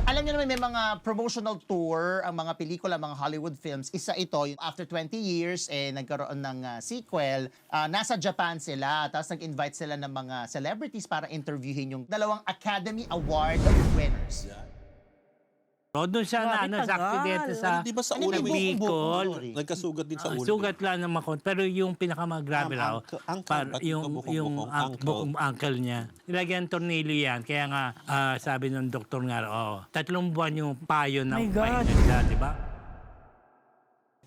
Alam niyo naman may mga promotional tour ang mga pelikula, mga Hollywood films. Isa ito, yung after 20 years, nagkaroon ng sequel. Nasa Japan sila, tapos nag-invite sila ng mga celebrities para interviewin yung dalawang Academy Award winners. Doon siya na, Grabe, sa aksidente tagal. sa Di ba sa Ano ulo yung may Bicol. nagkasugat din sa ulo? Sugat lang ng makon. Pero yung pinakamagrabe raw, Ba't yung bukong uncle niya. Nilagyan tornilyo yan. Kaya nga, sabi ng doktor nga, 3 buwan yung payo ng My God. pahinga, di ba?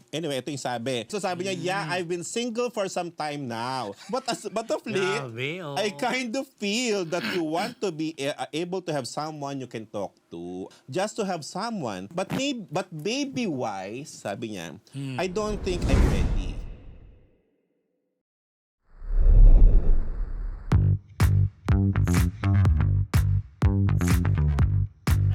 Anyway, ito yung sabi. So sabi niya, yeah, I've been single for some time now. But of late, Grabe, oo. I kind of feel that you want to be able to have someone you can talk to. Just to have someone. But baby-wise, sabi niya, I don't think I'm ready.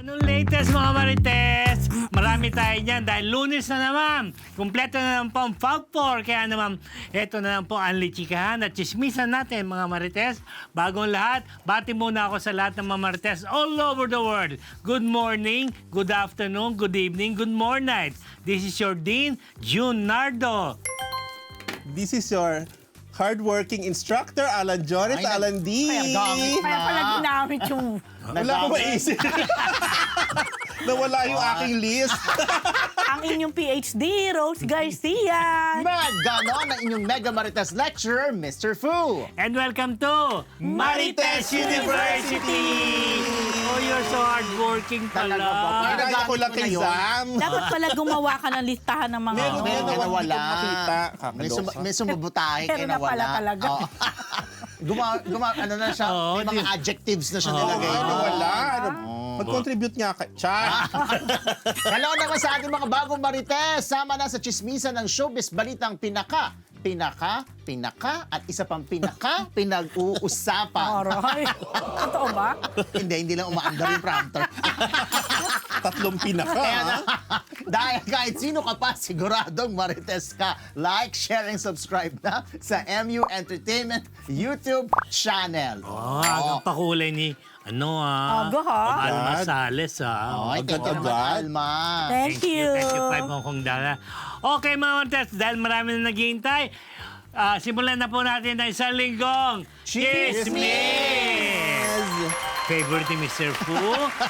Anong latest mga Marites? Marami tayo niyan dahil Lunes na naman. Kumpleto na naman po ang Fab4. Kaya naman, eto na lang po ang lichikahan at chismisan natin mga Marites. Bagong lahat, bati muna ako sa lahat ng mga Marites all over the world. Good morning, good afternoon, good evening, good morning. This is your Dean, June Nardo. This is your hardworking instructor, Alan Joris, Ay, Alan D. Kaya gamit Kaya pala ginamit yung... Wala ko maisip. Nawala yung aking list. ang inyong PhD, Rose Garcia. Ganon ang inyong Mega Marites lecturer, Mr. Fu. And welcome to Marites University! Oh, you're so hardworking Talaga ba? pala. Kaya ko lang kay Ngayon. Zam. Dapat pala gumawa ka ng listahan ng mga... Meron Meron yan ka nawala. makita. May sumubutahe Pero kayo na nawala. pala talaga. Oo. ano na siya, Oo, may mga adjectives na siya nilagay. Ay, no? nawala. Oo. Mag-contribute nga ka. Char! Hello naman sa ating mga bagong Marites. Sama na sa chismisan ng showbiz balitang pinaka, at isa pang pinag-uusapan. Aray. Totoo ba? hindi lang umaandar yung prompter. Tatlong pinaka. Kaya na, dahil kahit sino ka pa, siguradong Marites ka. Like, share, and subscribe na sa MU Entertainment YouTube channel. Ang pakulay ni, Aga, ha? Alma Sales, Ay, thank you naman, Agad. Alma. Thank you. Thank you, 5 Hong Kong Dala. Okay, mga Marites, dahil marami na naghihintay, simulan na po natin ang isang linggong Chismis! Favorite ni Mr. Fu,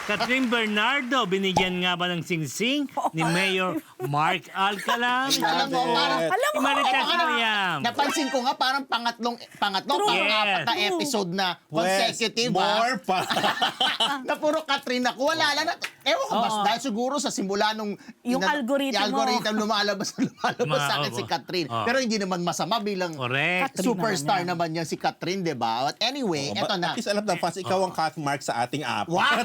Catherine Bernardo, binigyan nga ba ng singsing ni Mayor Mark Alcala? Alam mo, parang, Alam mo, Marites ano, Mariam. napansin ko nga parang pangatlong, pang-apat na episode na consecutive. More pa. Na puro Catherine ako. Wala lang. Ewan ko, Oo. dahil siguro sa simula nung... Yung algorithm yung algorithm lumalabas sa akin Oo. si Catherine. Oo. Pero hindi naman masama bilang Correct. Catherine superstar naman naman yan si Catherine, di ba? But anyway, eto na. At least alam ng fans, ikaw ang cut mark sa ating app. What?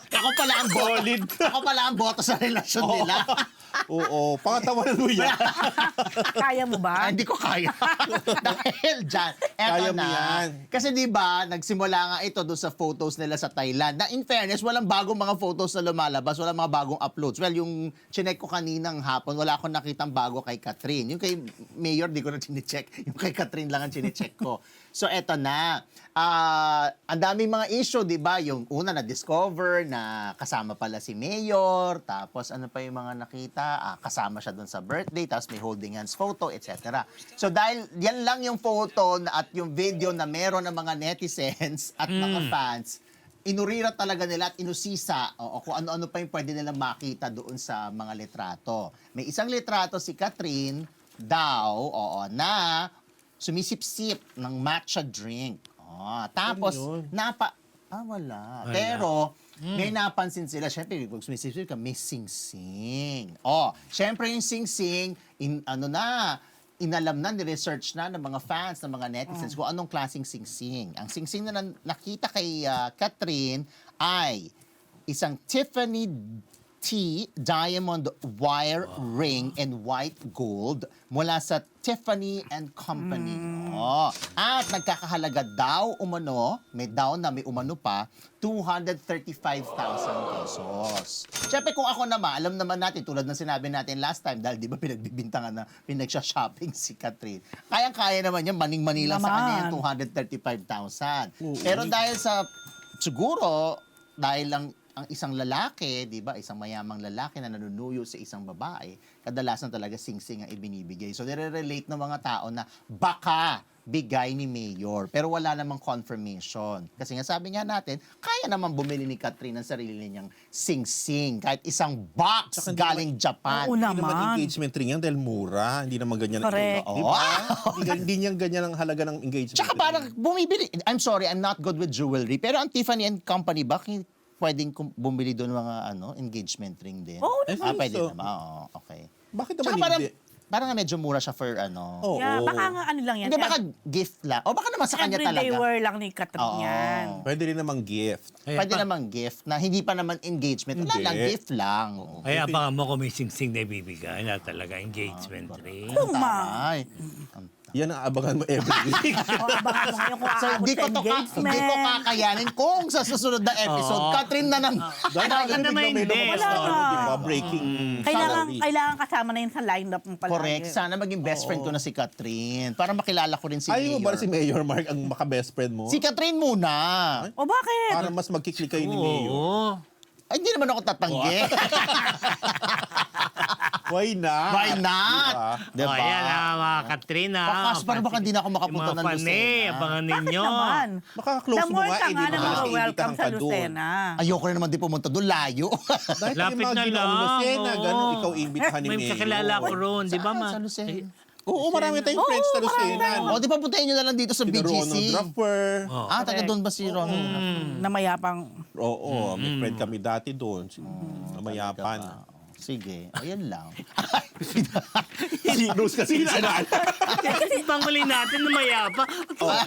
Ako pala ang boto. Solid. Ako pala ang boto sa relasyon nila. Oo, pangatawanan mo yan. Kaya mo Ah, ba? hindi ko kaya. Dahil dyan, eto Kaya mo na. yan. Kasi di ba nagsimula nga ito doon sa photos nila sa Thailand. Na in fairness, walang bagong mga photos na lumalabas, walang mga bagong uploads. Well, yung chinek ko kaninang hapon, wala akong nakitang bago kay Catherine. Yung kay Mayor, di ko na chinecheck. Yung kay Catherine lang ang chinecheck ko. So eto na. Ang daming mga issue, di ba? Yung una na-discover na kasama pala si Mayor, tapos ano pa yung mga nakita, kasama siya doon sa birthday, tapos may holding hands photo, etc. So dahil yan lang yung photo at yung video na meron ng mga netizens at mga fans, inurira talaga nila at inusisa kung ano-ano pa yung pwede nilang makita doon sa mga litrato. May isang litrato si Catherine daw, na sumisip-sip ng matcha drink. Tapos, wala. Pero, may napansin sila. Siyempre, pag sumisip-sip ka, may sing-sing. Siyempre yung sing-sing, inalam na, ni-research na ng mga fans, ng mga netizens, kung anong klaseng sing-sing. Ang sing-sing na nakita kay Catherine ay isang Tiffany T diamond wire ring and white gold mula sa Tiffany and Company. At nagkakahalaga daw umano, may umano pa, 235,000 pesos. Siyempre kung ako naman, alam naman natin, tulad ng sinabi natin last time, dahil di ba pinagbibintangan na pinagsha-shopping si Catherine, kayang-kaya naman yan, maning-mani lang sa kanya yung 235,000. Pero dahil sa, siguro, dahil lang ang isang lalaki, di ba, isang mayamang lalaki na nanunuyo sa isang babae, kadalasan talaga sing-sing ang ibinibigay. So, nire-relate ng mga tao na baka bigay ni Mayor, pero wala namang confirmation. Kasi nga sabi nga natin, kaya naman bumili ni Catherine ng sarili niyang sing-sing, kahit isang box Tsaka hindi galing Japan. Oo Hindi naman naman. engagement ring yan dahil mura. Hindi naman ganyan. Correct. Di ba? Hindi niyan ganyan ang halaga ng engagement Tsaka ring. parang bumibili, I'm sorry, I'm not good with jewelry, pero ang Tiffany & Company ba, pwedeng bumili doon mga engagement ring din? Oo I think pwede so. naman. Oo, okay. Bakit Tsaka naman parang, hindi? parang nga medyo mura siya for Oo. Yeah, baka nga ano lang yan. Hindi, baka gift lang. O baka naman sa kanya everyday talaga. wear lang ni Catherine Oo. yan. Pwede rin namang gift. Pwede namang gift na hindi pa naman engagement. Wala Hindi. lang, gift lang. Ay, abangan mo kung may sing-sing na ibibigay na talaga engagement ring. Tuma. Ay. Yan ang abangan mo every week. O, abangan mo ngayon kung So, aabot hindi sa ko engagement. kakayanin kung sa susunod na episode, Oo. Catherine na nang... Dahil Baka biglang naman may hindi. lumabas Wala na ano, nga. di ba? Breaking salary. Kailangan kasama na yun sa lineup mo palagi. Correct. Sana maging best friend ko na si Catherine. Para makilala ko rin si Ayaw mo Mayor. ba si Mayor Mark ang maka-best friend mo? Si Catherine muna. O bakit? Para mas magkiklik kayo ni Mayor. Oo. Ay, hindi naman ako tatanggi. Why not? Why not? Diba? Diba? Oh, ayan mga Katrina. Bakas, parang baka hindi na ako makapunta ng Lucena. Lucena. Abangan Bakit ninyo. naman? Makaka-close The mo more nga, ka eh, nga di na ba? mga welcome Iimbitahan sa ka doon. Lucena. Ayoko rin naman din pumunta doon. Layo. Dahil Lapit yung mga na ginaong lang. Lucena, ganun, oo. ikaw imbitahan ni May Mayor. kakilala ko roon, di ba Saan? ma? Sa Lucena? Eh, Oo, marami tayong friends sa Lucena. O, di ba puntahin nyo na lang dito sa Sina BGC? Ronald Raffer. Oh. Ah, taga doon ba si Ron? Na mayapang. Oo, may friend kami dati doon. Namayapan. Sige, ayan lang. Si Rose kasi sinaan. Kasi panguling natin na mayapa.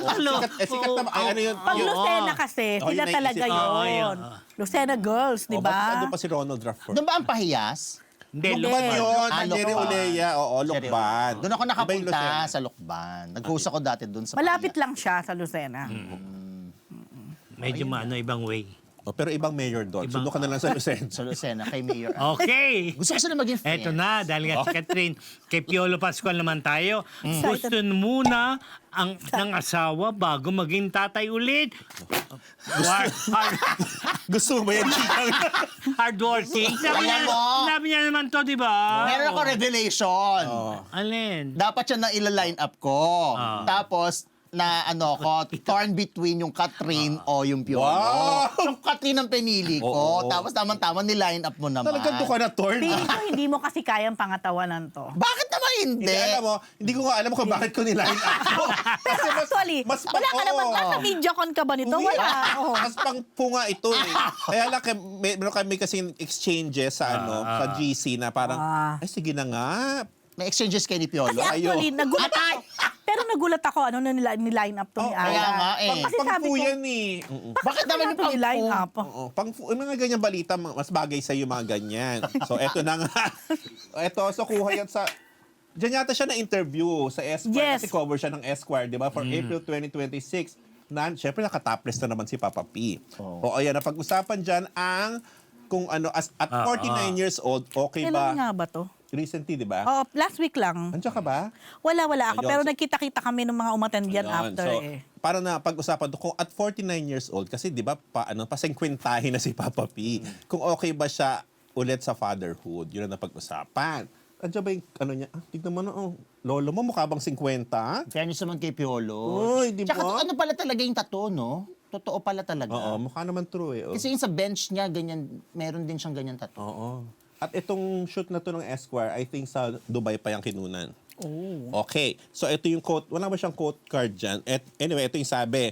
Hello. Sikat na, ay, ano yun? Pag Yung- Lucena kasi, Oh, sila yun talaga naisip ko. Oo, yun. yun. Lucena girls, di Oh, bakit ba? nandun pa si Ronald Raffer? Doon ba ang pahiyas? Hindi, Hindi. Lukban Lukban. yun, Ah, Jerry Lukban. Uleya. Oo, Lukban. Doon ako Iba yung nakapunta Lucena. sa Lukban. Nag-host ako dati doon sa Malapit Pahiyas. lang siya sa Lucena. Medyo ibang way. Oh, pero ibang mayor doon. Ibang- Sundo ka na lang sa Lucena. Sa Lucena, kay Mayor. Okay. Gusto ko sila maging friends. Eto na, dahil nga si Catherine, kay Piolo Pascual naman tayo. Gusto muna ng asawa bago maging tatay ulit. Gusto mo ba yan, chikang? Hardworking. Alam mo. Sabi niya naman to, di ba? Meron ako revelation. Alin? Dapat yan ang ila-line up ko. Tapos, na ano ko, torn between yung Catherine o yung Piolo. Wow! Yung Catherine ang pinili ko. Oo. Tapos tamang-tama ni-line up mo naman. Talagang doon ka na torn. Feeling ko hindi mo kasi kayang pangatawanan to. Bakit naman hindi? Hindi, alam mo, hindi ko nga alam kung bakit ko niline up to. Pero actually, wala ka naman, nasa videocon ka ba nito? Wala. Oo. Mas pang punga ito eh. Kaya lang, meron kami kasi exchanges sa sa GC na parang, ay sige na nga. May exchanges kay ni Piolo. Kasi actually, Ayo. nagulat ako. Pero nagulat ako, ano na ni-line up to ni Ara. kaya nga eh. Kasi sabi Pang ko, yan eh. Bakit naman yung ito ni-line pang- up? Oo, yung mga ganyan balita, mas bagay sa yung mga ganyan. So, eto na nga. Eto, so kuha yan sa... Diyan yata siya na-interview sa Esquire. Yes. Kasi cover siya ng Esquire, di ba? For April 2026. Siyempre, nakatopless na naman si Papa P. O, ayan, napag-usapan dyan ang kung ano, at 49 years old, okay Kailan ba? nga ba to? Recently, di ba? Oh, last week lang. Andiyan ka ba? Wala ako. Ayun, Pero so- nagkita-kita kami ng mga umattend yan Ayun. after So, eh. para na pag-usapan to, kung at 49 years old, kasi di ba, pa 50 na si Papa P. Kung okay ba siya ulit sa fatherhood, yun ang napag-usapan. Andiyan ba yung, ano niya, tignan mo na, lolo mo, mukha bang 50? Fairness naman kay Piolo. Uy, di ba? Tsaka ano pala talaga yung tattoo, no? Totoo pala talaga. Oo, mukha naman true eh. Kasi yung sa bench niya, ganyan, meron din siyang ganyan tattoo. Oo. At itong shoot na to ng Esquire, I think sa Dubai pa yung kinunan. Okay. So, ito yung quote. Wala ba siyang quote card dyan? Anyway, ito yung sabi.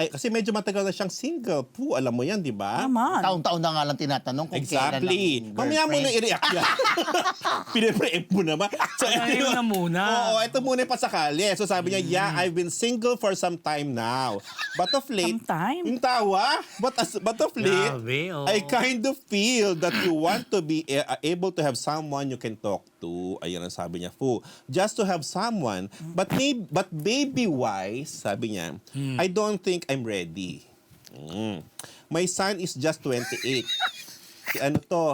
Kasi medyo matagal na siyang single. Alam mo yan, di ba? Naman. Taon-taon na nga lang tinatanong kung Exactly. kailan ang Mamaya mo na girlfriend. i-react yan. Pine-preempt mo naman. So, Ayaw na muna. Oo, ito muna yung pasakali. So, sabi niya, yeah, I've been single for some time now. But of late, Sometime? yung tawa, but of late, Grabe, oo. I kind of feel that you want to be able to have someone you can talk to. Ayun ang sabi niya, just to have someone. But baby-wise, sabi niya, I don't think I'm ready. My son is just 28. Si ano to?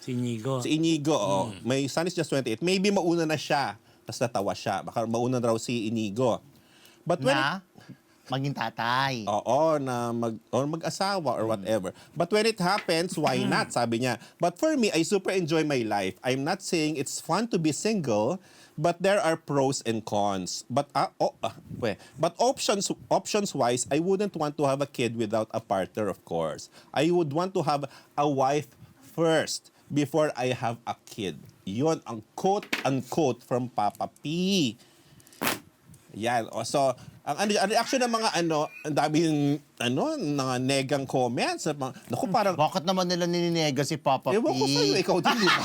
Si Nigo. Si Inigo, my son is just 28. Maybe mauna na siya. Tapos natawa siya. Baka mauna raw si Inigo. But when Na? Maging tatay. Oo, na mag-asawa or whatever. But when it happens, why not? Sabi niya. But for me, I super enjoy my life. I'm not saying it's fun to be single, but there are pros and cons. But options wise, I wouldn't want to have a kid without a partner, of course. I would want to have a wife first before I have a kid. Yun ang quote-unquote from Papa P. Yan. So, ang reaction ng mga ang daming mga negang comments. Naku, parang, Bakit naman nila nininega si Papa P? ewan ko sa'yo, ikaw din, di ba?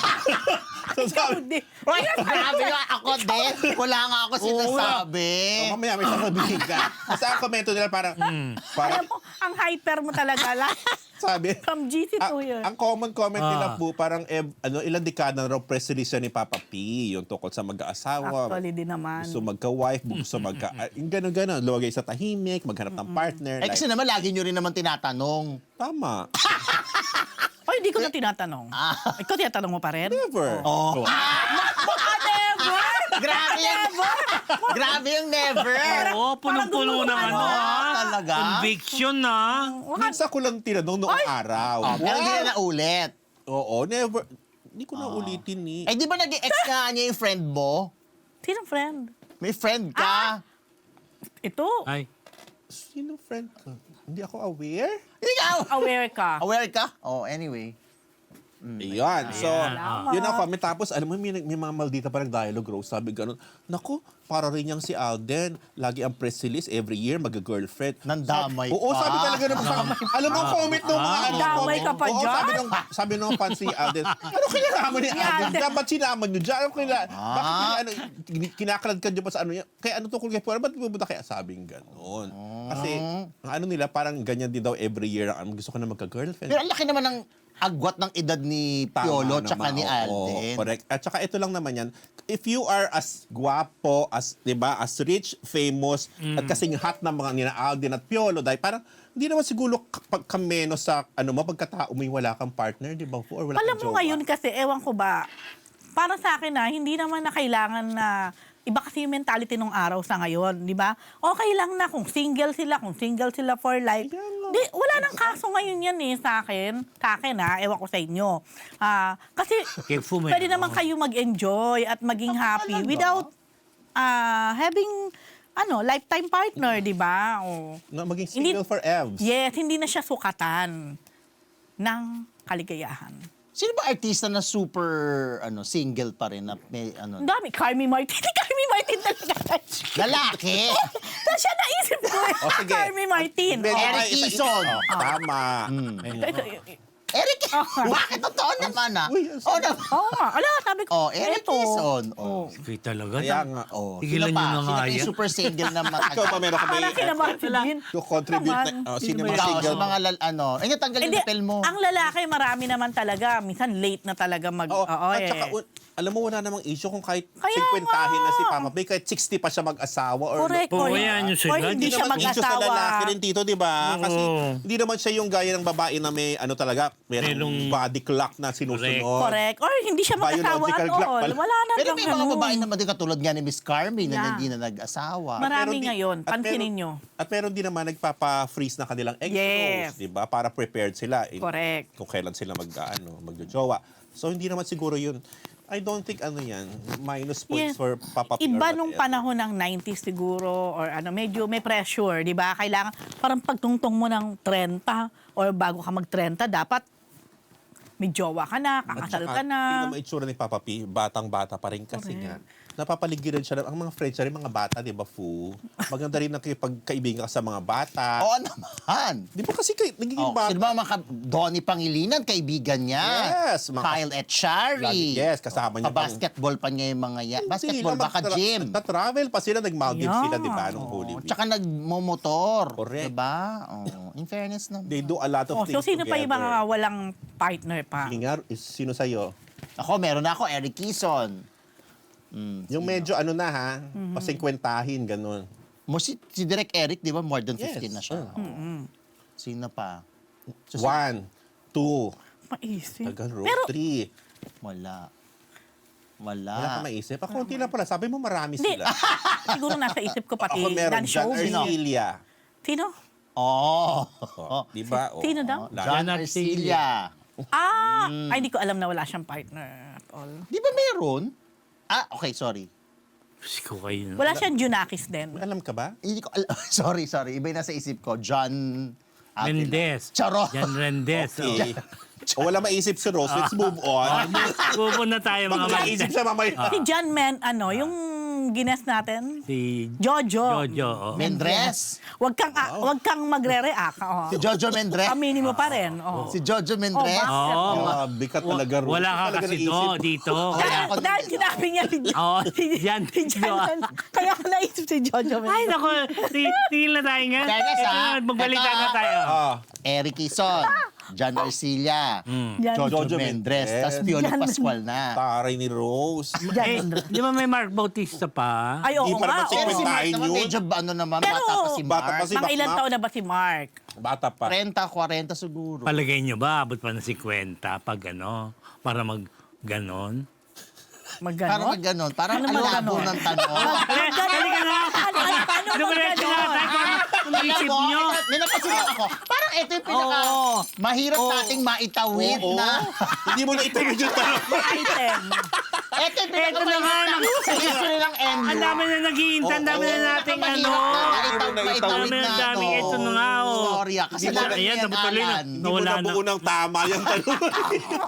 So, sabi, Ay, grabe nga ako din. Wala nga ako sinasabi. mamaya may sasabihin ka. Kasi ang komento nila parang, Alam mo, ang hyper mo talaga lang. sabi, From GC to yun. ang common comment nila po, parang ilang dekada na raw press release yan ni Papa P, yung tungkol sa mag-aasawa. Actually din naman. Gusto magka-wife, gusto yung gano'n-gano'n. Luwagay sa tahimik, maghanap ng partner. Eh kasi naman, lagi nyo rin naman tinatanong. Tama. Ay, hindi ko na tinatanong. Ikaw tinatanong mo pa rin? Never. Oh. Never! Grabe yung Grabe yung never. Oo, punong-puno ng ano, ha? Talaga? Conviction, ha? Minsan ko lang tinanong noong araw. Oh, pero hindi na naulit. Oo, never. Hindi ko na ulitin ni. Eh, di ba nag-ex nga niya yung friend mo? Sinong friend? May friend ka. Ito. Ay. Sino friend ka? Hindi ako aware. Ikaw! Aware ka. Aware ka? Oh, anyway. Ayan. So, Salamat. yun ang comment. Tapos, alam mo, may mga maldita pa dialogue, Rose. Sabi ganun, naku, para rin yang si Alden. Lagi ang press release every year, mag-girlfriend. Nandamay Oo, pa. sabi talaga ng alam mo, comment ng mga Damay ka pa Oo, dyan? sabi nung fan si Alden, ano kinalaman ni Alden? Dapat sinama nyo dyan? Bakit kinakalagkan nyo pa sa ano yan? Kaya ano tungkol kay Puera? Ba't pupunta kaya sabing gano'n? Kasi, ang ano nila, parang ganyan din daw every year. Gusto ko na magka-girlfriend. Pero ang laki naman ng agwat ng edad ni Piolo Tama tsaka naman, ni oo, Alden. correct. At saka ito lang naman yan, if you are as guwapo, as, di ba, as rich, famous, at kasing hot na mga nina Alden at Piolo, dahil parang hindi naman siguro pagkameno sa, pagkatao may wala kang partner, di ba? Or wala Alam kang mo jowa. ngayon kasi, ewan ko ba, para sa akin hindi naman na kailangan na, iba kasi yung mentality nung araw sa ngayon, di ba? Okay lang na kung single sila for life. Di, wala nang kaso ngayon yan sa akin. Sa akin ewan ko sa inyo. Kasi Careful, pwede naman kayo mag-enjoy at maging happy without having lifetime partner, di ba? Na maging single for Evs. Yes, hindi na siya sukatan ng kaligayahan. Sino ba artista na super single pa rin na may Ang dami. Carmi Martin. Carmi Martin talaga. lalaki? Tapos siya naisip ko O, sige. Carmi Martin. Hindi, Eric Quezon. Tama. Eric, bakit totoo naman Uy, Oh, na. Oo nga. Ala, sabi ko. Oh, Eric eto. Quezon. Oh. Okay talaga. Kaya nga. Oh, Tigilan sino pa? nyo na nga Sino pa yung yan. super single na Ikaw ba meron ka ba Parang kinabahan si Jean. to contribute Naman. na, sino mga Ikaw, single? sa mga ayun, tanggal yung Hindi, lapel mo. ang lalaki marami naman talaga. Minsan late na talaga Oo, at saka, alam mo, wala namang issue kung kahit Kaya 50-tahin na si nga. Papa Bay, kahit 60 pa siya mag-asawa. Or Correct. Oo, or- yan yung sila. or hindi siya naman issue sa mag-asawa. lalaki rin dito, di ba? Kasi Oo. hindi naman siya yung gaya ng babae na may talaga, may Merong- body clock na sinusunod. Correct. Or hindi siya mag-asawa Biological at clock all. pala. Wala na Pero bang may mga ganun. babae naman din katulad nga ni Miss Carmi na Yeah. hindi na nag-asawa. Marami Pero ngayon. at Pansinin meron- nyo. At meron din naman nagpapa-freeze na kanilang egg Yes. rolls, di ba? Para prepared sila. Correct. Kung kailan sila magjojowa. So hindi naman siguro yun. I don't think yan, minus points Yes. for Papa P or Iba nung whatever. panahon ng 90s siguro or medyo may pressure, 'di ba? Kailangan parang pagtungtong mo ng 30 or bago ka mag-30 dapat may jowa ka na, At kakasal saka, ka na. tingnan mo itsura ni Papa P, batang-bata pa rin kasi nga. Napapaligiran siya. Ang mga friends siya rin, mga bata, di ba, Fu? Maganda rin nakipagkaibigan ka sa mga bata. Oo naman. Di ba kasi nagiging Oh, bata? sino ba mga Donnie Pangilinan, kaibigan niya? Yes, mga- Kyle Etchari. Yes, kasama niya. Basketball pa niya yung mga yan. Hindi Basketball, lang, baka gym. Na-travel pa sila, nag-Maldives Yeah. sila, di ba, nung Holy Oh, Week. tsaka nagmomotor. Correct. Diba? Oh, in fairness naman. They do a lot of Oh, things so sino pa yung mga together. walang partner pa? Hingar, sino sa'yo? Ako, meron na ako, Eric Quezon. Yung medyo pa-50-tahin, ganun. Si Direk Eric, di ba? More than Yes. 15 na siya. Oo. Sino pa? 1, 2, Maisip. tagal, Pero 3. Wala. Wala Wala. ka maisip. Konti lang pala. Sabi mo marami hindi, sila. siguro nasa isip ko pati Ako meron, non-show. John Arcilia. Sino? Oh. Di ba? Oh. Sino daw? John Arcilla. Ay, hindi ko alam na wala siyang partner at all. Di ba meron? Okay, sorry. Siko kayo. Wala siyang Junakis din. Alam ka ba? Hindi ko sorry. Iba yung nasa isip ko. John Mendez. Charo. Jan Mendez. Okay. Wala maisip si Rose. Let's move on. Pupo na tayo mga Mag-iisip marites. siya mamaya. Si John yung gines natin, Si Jojo. Jojo. Oh. Mendres. Wag kang magre-react. Oh. Si Jojo Mendres. Aminin mo pa rin. Oh. Si Jojo Mendres. bakit? Oo. Bigat talaga, Rose. Wala ka Talaga kasi naisip. dito. Dahil sinabi niya si Oo, yan. John. Kaya ako naisip si Jojo. Ay, naku. Tingin na tayo nga. Tennis, Ito, ha? magbalita Ito, na tayo. Eric Quezon. John Arcilla. Jojo Jojo Mendres. Mendez. Tapos Piolo Jan- Pascual na. Taray ni Rose. Eh, di ba may Mark Bautista pa? Ay, oo Di pa naman nga. si Pero oo. si Mark Tayo naman yun. medyo naman, Pero- bata pa si Bata pa Mark. si Mga ilang Bakmak. taon na ba si Mark? Bata pa. 30, 40 siguro. Palagay nyo ba, abot pa ng 50 pag ano, para mag ganon? Parang Magganon? Parang Ano ang labo maganon? ng tanong. Halika na! Paano Dumiretso na tayo kung isip Alam mo, nyo. may napansin lang ako. Parang ito yung pinaka mahirap nating maitawid Oo. na. Hindi mo na itawid yung tanong. Item. Ito yung pinaka Ito na nga, mahirap sa history ng MU. Ang dami na naghihintay, ang dami na nating ano. Maitawid Dami na na dami. Ito na nga, oh. Storya. Kasi Hindi mo- lahat ayan, yan, nabutuloy na. Alan. Hindi mo Nawala na. nabuo ng tama yung tanong.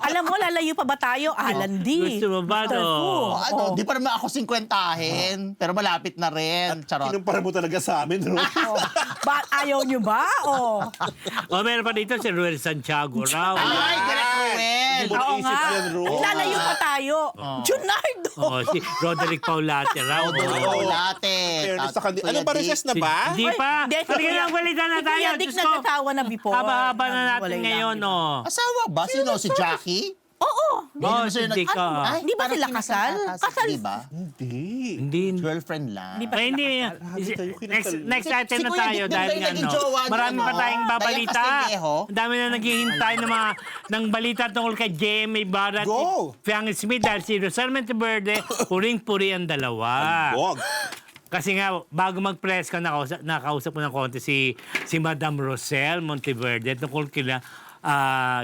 Alam mo, lalayo pa ba tayo? Alan D. Gusto mo ba, Mr. no? Fu. Ano, di pa naman ako 50-ahin, pero malapit na rin. Charot. Kinumpara mo talaga sa amin, Rose. Oh. Ayaw nyo ba? Oh. O, meron pa dito si Ruel Santiago raw. Ay, Direk Ruel. Hindi mo Oo naisip nga. yan, Rose. Lalayo pa tayo. Junardo. Oh, si Roderick Paulate raw. Direk Oh. Paulate. Fairness sa kanila. Kuya Ano ba, Dick. recess na ba? Hindi pa. Hindi, si Halika Kuya- na, balita na si tayo. Kuya Dick Diyos ko. nag-asawa na before. Haba-haba na natin Naghiwalay lang, ngayon, di ba? oh. Asawa ba? Sino? Si Jackie? Oo. Oh, si Dick, ah. Hindi ba sila kasal? Kasal. Di ba? Hindi. Hindi. Girlfriend lang. Hindi pa Ay, hindi. Hindi kayo Next, kinasal. next item Si na Kuya tayo Dick, dahil di ba nga, naging no, jowa niya, marami pa no? tayong babalita. Dayan Castillejo. Ang dami na naghihintay ng balita tungkol kay JMA Barat Go! Fiang Smith dahil si Rosel Monteverde, puring-puri ang dalawa. Bog. Kasi nga, bago mag-press ka, nakausap ko ng konti si Madam Rosel Monteverde tungkol kila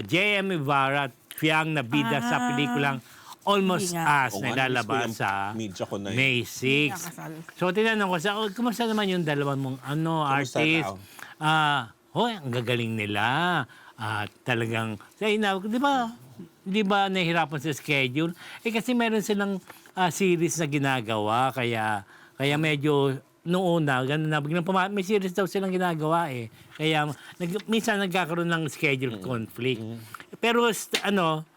JMA Barat Fiang na bida sa pelikulang Almost Hindi nga. Us Oo na nga, ilalabas miss ko yung sa media ko na yun. May 6. Nakasal. So, tinanong ko sa, kumusta naman yung dalawang mong Kumusta artist? daw? Hoy, ang gagaling nila. Talagang, di ba nahihirapan sa schedule? Kasi meron silang series na ginagawa, kaya medyo noong una, ganun na, biglang may series daw silang ginagawa eh. Kaya minsan nagkakaroon ng schedule conflict. Pero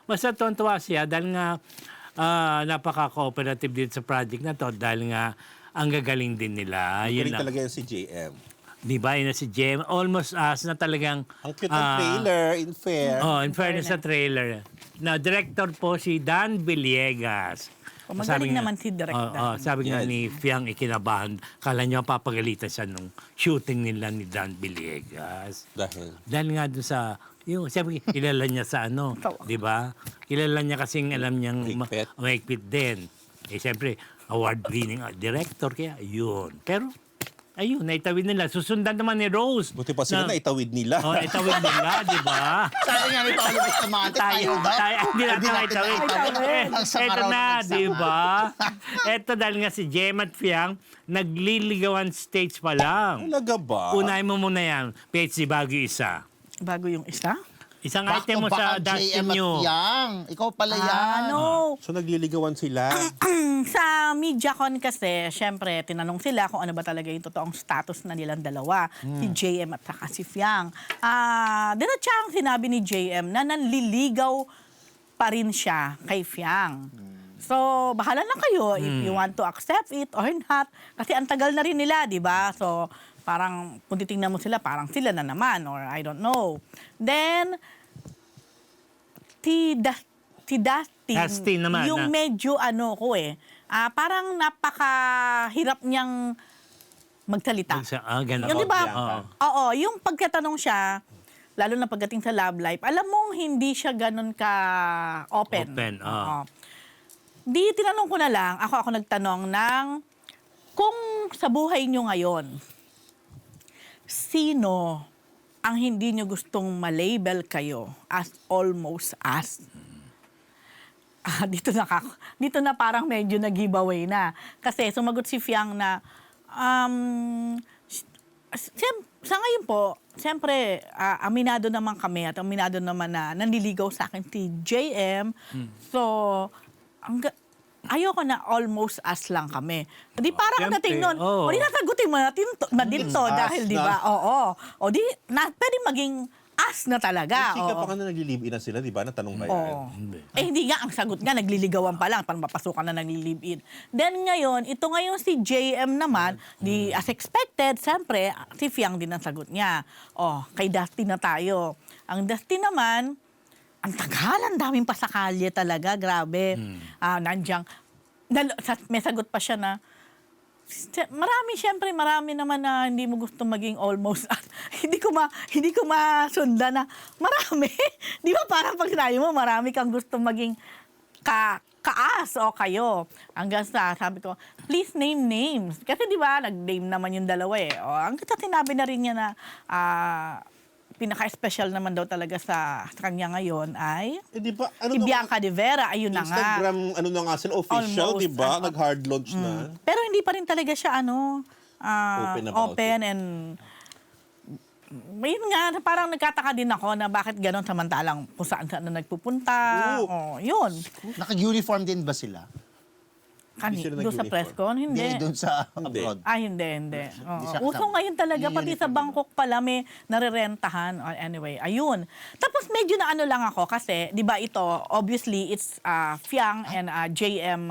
basta tuwan-tuwa siya dahil nga napaka-cooperative din sa project na to dahil nga ang gagaling din nila. Yun Galing lang. talaga yan si JM. Di ba? Yun na si Jem. Almost Us na talagang... Ang cute ng trailer, in fair. Oh, in fairness sa trailer. Na director po si Dan Villegas. Magaling naman si Direk Dan. Sabi nga Yes. ni Fiang ikinabahan, kala niya papagalitan siya nung shooting nila ni Dan Villegas. Dahil nga doon sa, sabi, kilala niya sa di ba? Kilala niya kasing alam niyang Mahigpit. mahigpit din. Siyempre, award-winning director, kaya yun. Pero, ayun, naitawid nila. Susundan naman ni Rose. Buti pa sila na itawid nila. Oh, itawid nila, di ba? Sabi nga nito, Oliver Escamante, tayo daw. Hindi natin naitawid. Ang sama Ito raw na, nagsama. di ba? Ito dahil nga si Jem at Fiang, nagliligawan stage pa lang. Talaga ba? Unahin mo muna yan. PhD Baguio isa. Bago yung isa? Isang Back item mo to back sa ang Dustin JM at Nyo. Yang. Ikaw pala yan. No. So nagliligawan sila. Sa MediaCon kasi, syempre, tinanong sila kung ano ba talaga yung totoong status na nilang dalawa, si JM at saka si Fiang. Diretsyahang sinabi ni JM na nanliligaw pa rin siya kay Fiang. So, bahala na kayo if you want to accept it or not. Kasi ang tagal na rin nila, di ba? So, parang kung titingnan mo sila, parang sila na naman or I don't know. Then, si Dustin naman, yung medyo parang napakahirap niyang magsalita. Ganun. Yung di ba? Oo. Oo, yung pagkatanong siya, lalo na pagdating sa love life, alam mong hindi siya ganun ka open. Open, oo. Oo. Di tinanong ko na lang, ako nagtanong ng kung sa buhay niyo ngayon, sino ang hindi nyo gustong malabel kayo as almost as? Dito na parang medyo nag-giveaway na. Kasi sumagot si Fiang na, sa ngayon po, siyempre, aminado naman kami at aminado naman na nanliligaw sa akin si JM. So, ayoko na almost as lang kami. Di parang siyempre, dating nun, oo. o di nasagutin mo natin na dito as dahil di na. ba, oo. O di, pwede maging as na talaga. Chika oo. pa ka na naglilive-in na sila, di ba? Natanong ba yan? Oo. Hindi nga, ang sagot nga, nagliligawan pa lang, parang mapasukan na naglilive-in. Then ngayon, ito ngayon si JM naman, as expected, siyempre, si Fiang din ang sagot niya. Kay Dusty na tayo. Ang Dusty naman, ang tagal, ang daming pasakalye talaga, grabe. Nandiyan, may sagot pa siya na, marami naman na hindi mo gusto maging almost hindi ko masundan na marami. Di ba parang pag sinabi mo, marami kang gusto maging kaas o kayo. Hanggang sa sabi ko, please name names. Kasi di ba, nag-name naman yung dalawa eh. Hanggang sa sinabi na rin niya na pinaka-special naman daw talaga sa kanya ngayon ay Di ba? Ano si na- Bianca de Vera. Ayun na nga. Instagram, ano na nga sila, official, Almost, di ba? Nag-hard launch na. Pero hindi pa rin talaga siya Open about open and yun nga, parang nagkataka din ako na bakit gano'n samantalang kung saan na nagpupunta. Yun. Naka-uniform din ba sila? Hindi sila Doon sa nag-uniform. press con? Hindi. Hindi, doon sa Hindi. abroad. Hindi. Oo. siya Uso kasama. ngayon talaga, Yung pati sa uniform Bangkok pala may narerentahan. Anyway, ayun. Tapos medyo na ano lang ako kasi, di ba ito, obviously, it's Fiang and JM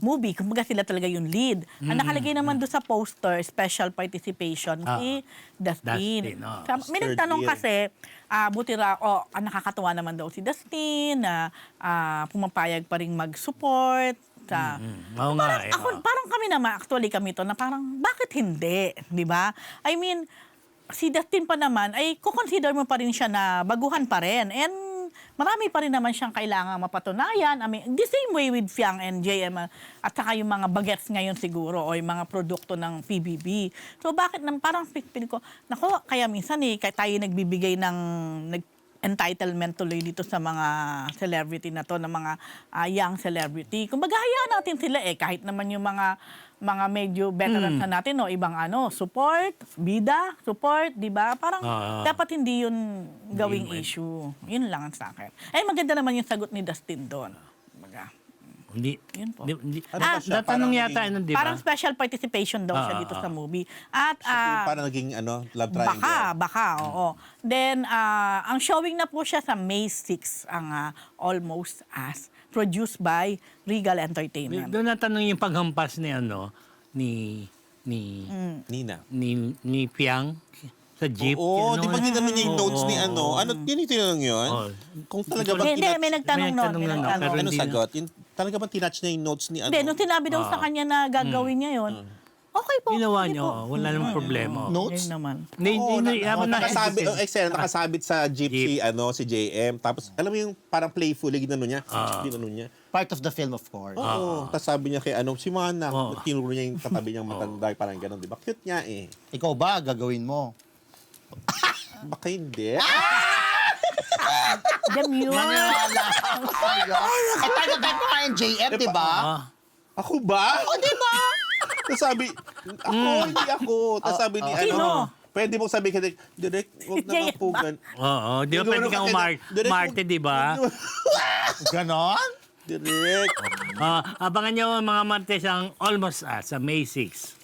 movie. Kumbaga sila talaga yung lead. Ang nakalagay naman doon sa poster, special participation, si Dustin. Dustin, oo. May Third nagtanong year. kasi, buti nakakatuwa naman daw si Dustin, na pumapayag pa rin mag-support. Oo nga eh. Parang kami naman, actually kami to, na parang, bakit hindi? Di ba? I mean, si Dustin pa naman, ay kukonsider mo pa rin siya na baguhan pa rin. And marami pa rin naman siyang kailangan mapatunayan. I mean, the same way with Fiang and JM at saka yung mga bagets ngayon siguro o yung mga produkto ng PBB. So bakit parang pipili ko, nako, kaya minsan kaya tayo nagbibigay ng entitlement tuloy dito sa mga celebrity na to, ng mga young celebrity. Kumbaga, hayaan natin sila kahit naman yung mga medyo veterans na natin, ibang support, bida, support, di ba? Parang dapat hindi yun gawing issue. Yun lang ang sa akin. Maganda naman yung sagot ni Dustin doon. Kumbaga, Hindi. yun po. Hindi. Ano ba siya? Natanong Parang yata, naging- di ba? Parang special participation daw siya dito sa movie. At Para naging love triangle. Baka, oo. Then, ang showing na po siya sa May 6, ang Almost As, produced by Regal Entertainment. Doon natanong yung paghampas ni ni Piang sa jeep. Oo, Ano, di ba tinanong niya yung notes ni Oo. Ano, yun yung tinanong yun? Oo. Kung talaga ba Hindi, may nagtanong May nun. nagtanong May nun, nagtanong. pero Ano hindi na- sagot? Talaga ba tinatch niya yung notes ni Hindi, nung sinabi daw sa kanya na gagawin niya yun, okay po. Ginawa sige niyo, po. wala namang problema. Notes? Yun naman. Nakasabit, nakasabit sa jeep si JM. Tapos, alam mo yung parang playfully ginano niya. Ginano niya. Part of the film, of course. Oo. Tapos sabi niya kay si Mana, Oo. tinuro niya yung katabi niyang matanda, parang gano'n, di ba? Cute niya eh. Ikaw ba, gagawin mo? Baka hindi. Demure. Maniwala ako sa'yo. Tayo mo nga yung JM, di ba? Ako ba? O, di ba? Tapos sabi, hindi ako. Tapos sabi ni Sino? pwede mong sabi ka, Direk, huwag naman po gan. Oo, di ba Siguro pwede kang kasi- Direk, umarte, di ba? Ganon? Direk. Abangan niyo mga Martes ang Almost Us sa May 6.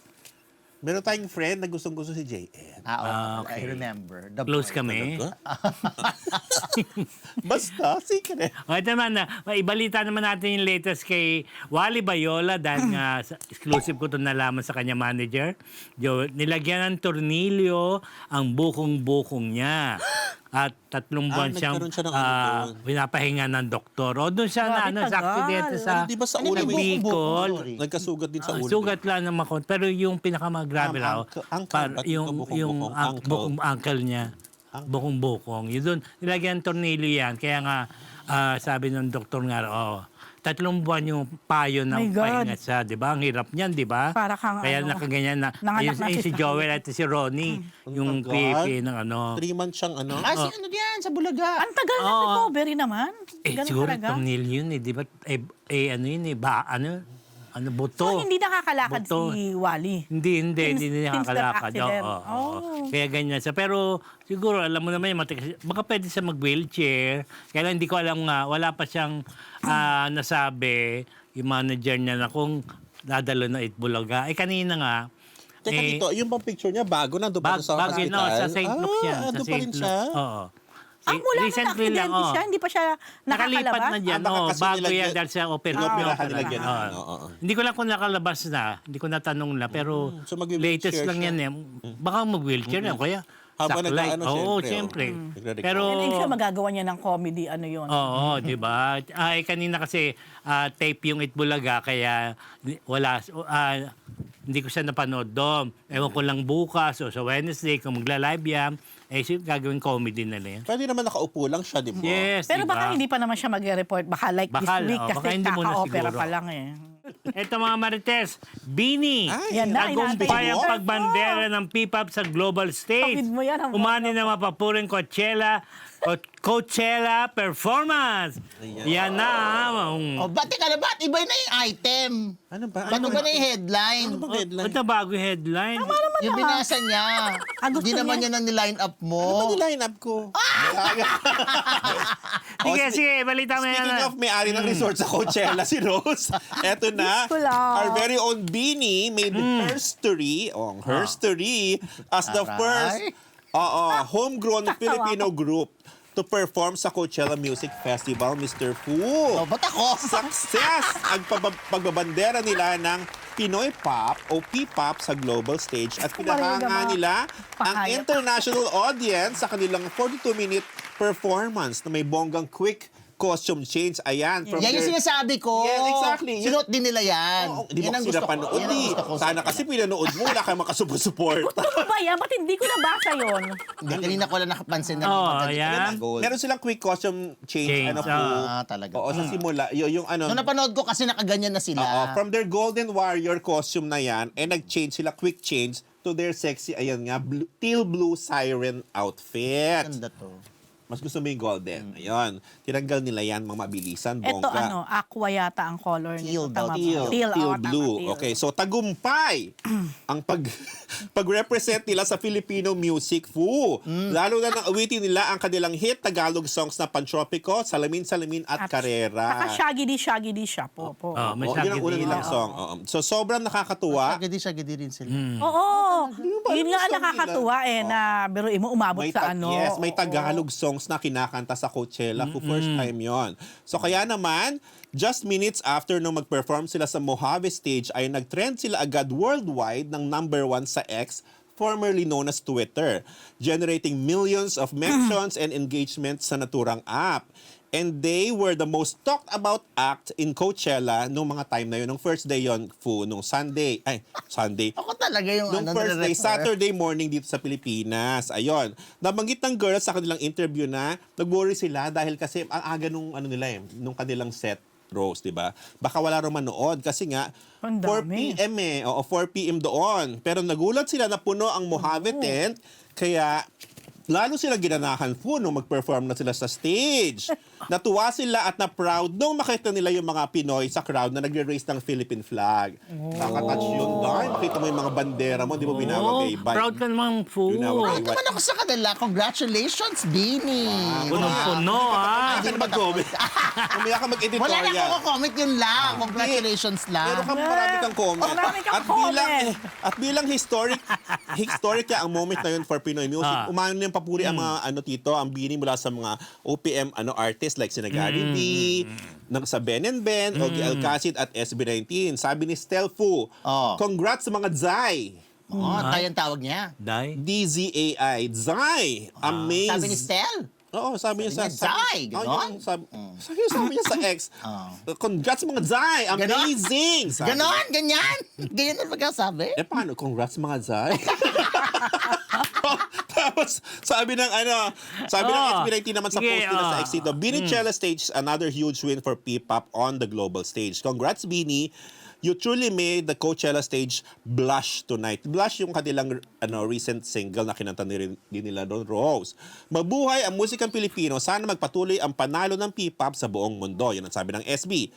Meron tayong friend na gustong-gusto si JM. I remember. The Close boy. kami. Basta, secret. O ito naman, ibalita naman natin yung latest kay Wally Bayola dahil nga exclusive ko ito nalaman sa kanya manager. Nilagyan ng tornilyo ang bukong-bukong niya. At 3 buwan siyang nagkaroon siya ng doon. pinapahinga ng doktor. O doon siya Grabe, sa tagal. aksidente sa Di ba sa Ano ulo yung mo? Bicol. Sorry. Nagkasugat din sa ulo. Sugat lang naman ko. Pero yung pinakamagrabe raw, Ba't ito yung bukong-bukong? bukong ankle niya, bukong-bukong. Yun doon, nilagyan ng tornilyo yan. Kaya nga, sabi ng doktor nga, 3 buwan yung payo My ng God. pahinga siya, di ba? Ang hirap niyan, di ba? Para kang Kaya ano, nakaganyan na. nanganak na Si si Joel at si Ronnie, yung God. PAP ng ano. 3 months siyang ano. Si ano diyan, sa Bulaga. Ang tagal na Oo. recovery naman. Ganun Siguro talaga. thumbnail yun di ba? Ano yun buto. So, hindi nakakalakad Buto. si Wally. Hindi Since nakakalakad. that accident. Oo. Oh. Kaya ganyan siya. Pero siguro, alam mo naman, baka pwede siya mag-wheelchair. Kaya lang hindi ko alam nga, wala pa siyang nasabi, yung manager niya na kung dadalo na Itbulaga. Kanina nga, Teka dito, yung bang picture niya, bago nandun pa sa bago, hospital? no, sa St. Luke's yan. Sa Andun pa rin St. siya? Luke's. Oo. Mula na Recently lang, na-accidente siya, hindi pa siya Nakalipat nakakalabas. na dyan. baka Oo, kasi bago nilagyan- yan dahil sa operahan. Inoperahan nila yan. Oo. Oo. Hindi ko lang kung nakalabas na. Hindi ko natanong na. Pero So, mag-wheelchair latest lang siya. yan. Baka mag-wheelchair yan. Kaya Habang saklay. nag-ano, Oo, syempre, siyempre. Nagre-recover. Pero... And hindi siya magagawa niya ng comedy, ano yun. Oo, di ba? Kanina kasi tape yung Itbulaga kaya wala hindi ko siya napanood doon. Ewan ko lang bukas o sa Wednesday kung magla-live yan, gagawin comedy na lang yan. Pwede naman nakaupo lang siya, di ba? Yes, Pero di baka ba? hindi pa naman siya mag-report. Baka like Baka, this week baka kasi hindi muna kaka-opera siguro. pa lang eh. Ito mga Marites, Bini, Ay, Yan na, tagumpay inaantay ang mo. pagbandera ng P-pop sa global stage. Kapit mo yan, ang Umani na mapapuring Coachella performance. Yan na. Ba't teka na, ba't iba na yung item? Ano ba? Ba't iba na yung headline? Ano bang headline? Ito bago yung headline. Yung binasa niya. Gusto Hindi naman niya. niya na niline up Ano mo. line up ko? Sige, Oh, sige, balita mo Speaking yan. of may-ari ng resort sa Coachella, si Rose, eto na, Diyos ko lang. our very own Beanie made history, history, as the Aray. first homegrown Filipino group to perform sa Coachella Music Festival, Mr. Fu. Ba't ako? Success ang pagbabandera nila ng Pinoy Pop o P-Pop sa global stage at pinahanga nila ang Pahayag. international audience sa kanilang 42-minute performance na may bonggang quick costume change. Ayan. From Yan yung their- sinasabi ko. Yes, exactly. Sinuot din nila yan. Oo, Hindi Yan mo ang sila gusto ko. panood. Yan ang gusto ko. Sana kasi pinanood mo, wala kang makasupport. Ano ba yan? Ba't hindi ko nabasa yun? Hindi, kanina ko lang nakapansin na Oo, magaling yan. na gold. Meron silang quick costume change. Change, Ano po? Talaga. Oo, sa simula. Yung ano. Nung napanood ko kasi nakaganyan na sila. Oo, from their Golden Warrior costume na yan, nag-change sila, quick change, to their sexy, ayan nga, teal blue siren outfit. Ganda to. Mas gusto mo yung golden. Ayun. Tinanggal nila yan, mga mabilisan, Ito bongga. aqua yata ang color Teal nito. daw, Tama ba? teal. Teal, Teal oo, tama, blue. teal. Okay, so tagumpay ang pag-represent nila sa Filipino music, Fu. Lalo na nang awitin nila ang kanilang hit Tagalog songs na Pantropico, Salamin Salamin at Karera. Saka Shaggy Di siya po. May Yun ang una Shaggy nilang Di. song. Oo. So sobrang nakakatuwa. Sagadi rin sila. Oo. ba? Yun Ano nga gusto nakakatuwa na biruin mo umabot sa ano. Yes, may Oo. Tagalog songs na kinakanta sa Coachella for first time yon. So kaya naman, just minutes after nung mag-perform sila sa Mojave stage ay nag-trend sila agad worldwide ng #1 sa X, formerly known as Twitter, generating millions of mentions and engagements sa naturang app. And they were the most talked about act in Coachella nung mga time na yun. Nung first day yon, Fu, nung Sunday. Ako talaga yung Nung first day, Saturday morning dito sa Pilipinas. Ayun. Nabanggit ng girls sa kanilang interview na nag-worry sila dahil kasi ang aga nung nung kanilang set, Rose, di ba? Baka wala rin manood kasi nga Ang 4 dami. p.m. O 4 p.m. doon. Pero nagulat sila na puno ang Mojave tent. Kaya lalo sila ginanahan po nung mag-perform na sila sa stage. Natuwa sila at na-proud nung makita nila yung mga Pinoy sa crowd na nagre-raise ng Philippine flag. Nakatouch yun, Dahil makita mo yung mga bandera mo, di mo binawag-ibay. Proud ka naman, Fu. Binawag-ibay. naman ako sa kanila. Congratulations, Bini. Punong-puno, ha? Hindi ka mag-comment. Umiyak ka mag-editorial. Wala na ako comment yun lang. Congratulations lang. Pero marami kang comment. Marami kang comment. At bilang historic ang moment na yun for Pinoy music. Umano yung papuri ang mga ang Bini mula sa mga OPM artists like sina Gary V, sa Ben and Ben, Ogie Alcacid at SB19. Sabi ni Stel Fu, congrats sa mga Zai. Tayo ang tawag niya. Dai. DZAI. Zai. Amazing. Sabi ni Stel. Oo, sabi niya Sabi niya, Zai, ganon? Sabi niya sa ex. Congrats mga Zai. Amazing. Sabi. Ganon, ganyan. Ganyan na pagkasabi. Paano? Congrats mga Zai. Tapos, sabi ng SB19 naman sa Sige, post nila sa Exito, Beanie Mm. Chella stage another huge win for P-pop on the global stage. Congrats, Beanie. You truly made the Coachella stage blush tonight. Blush yung kanilang recent single na kinanta din nila Don Rose. Mabuhay ang musikang Pilipino. Sana magpatuloy ang panalo ng P-pop sa buong mundo. Yan ang sabi ng SB.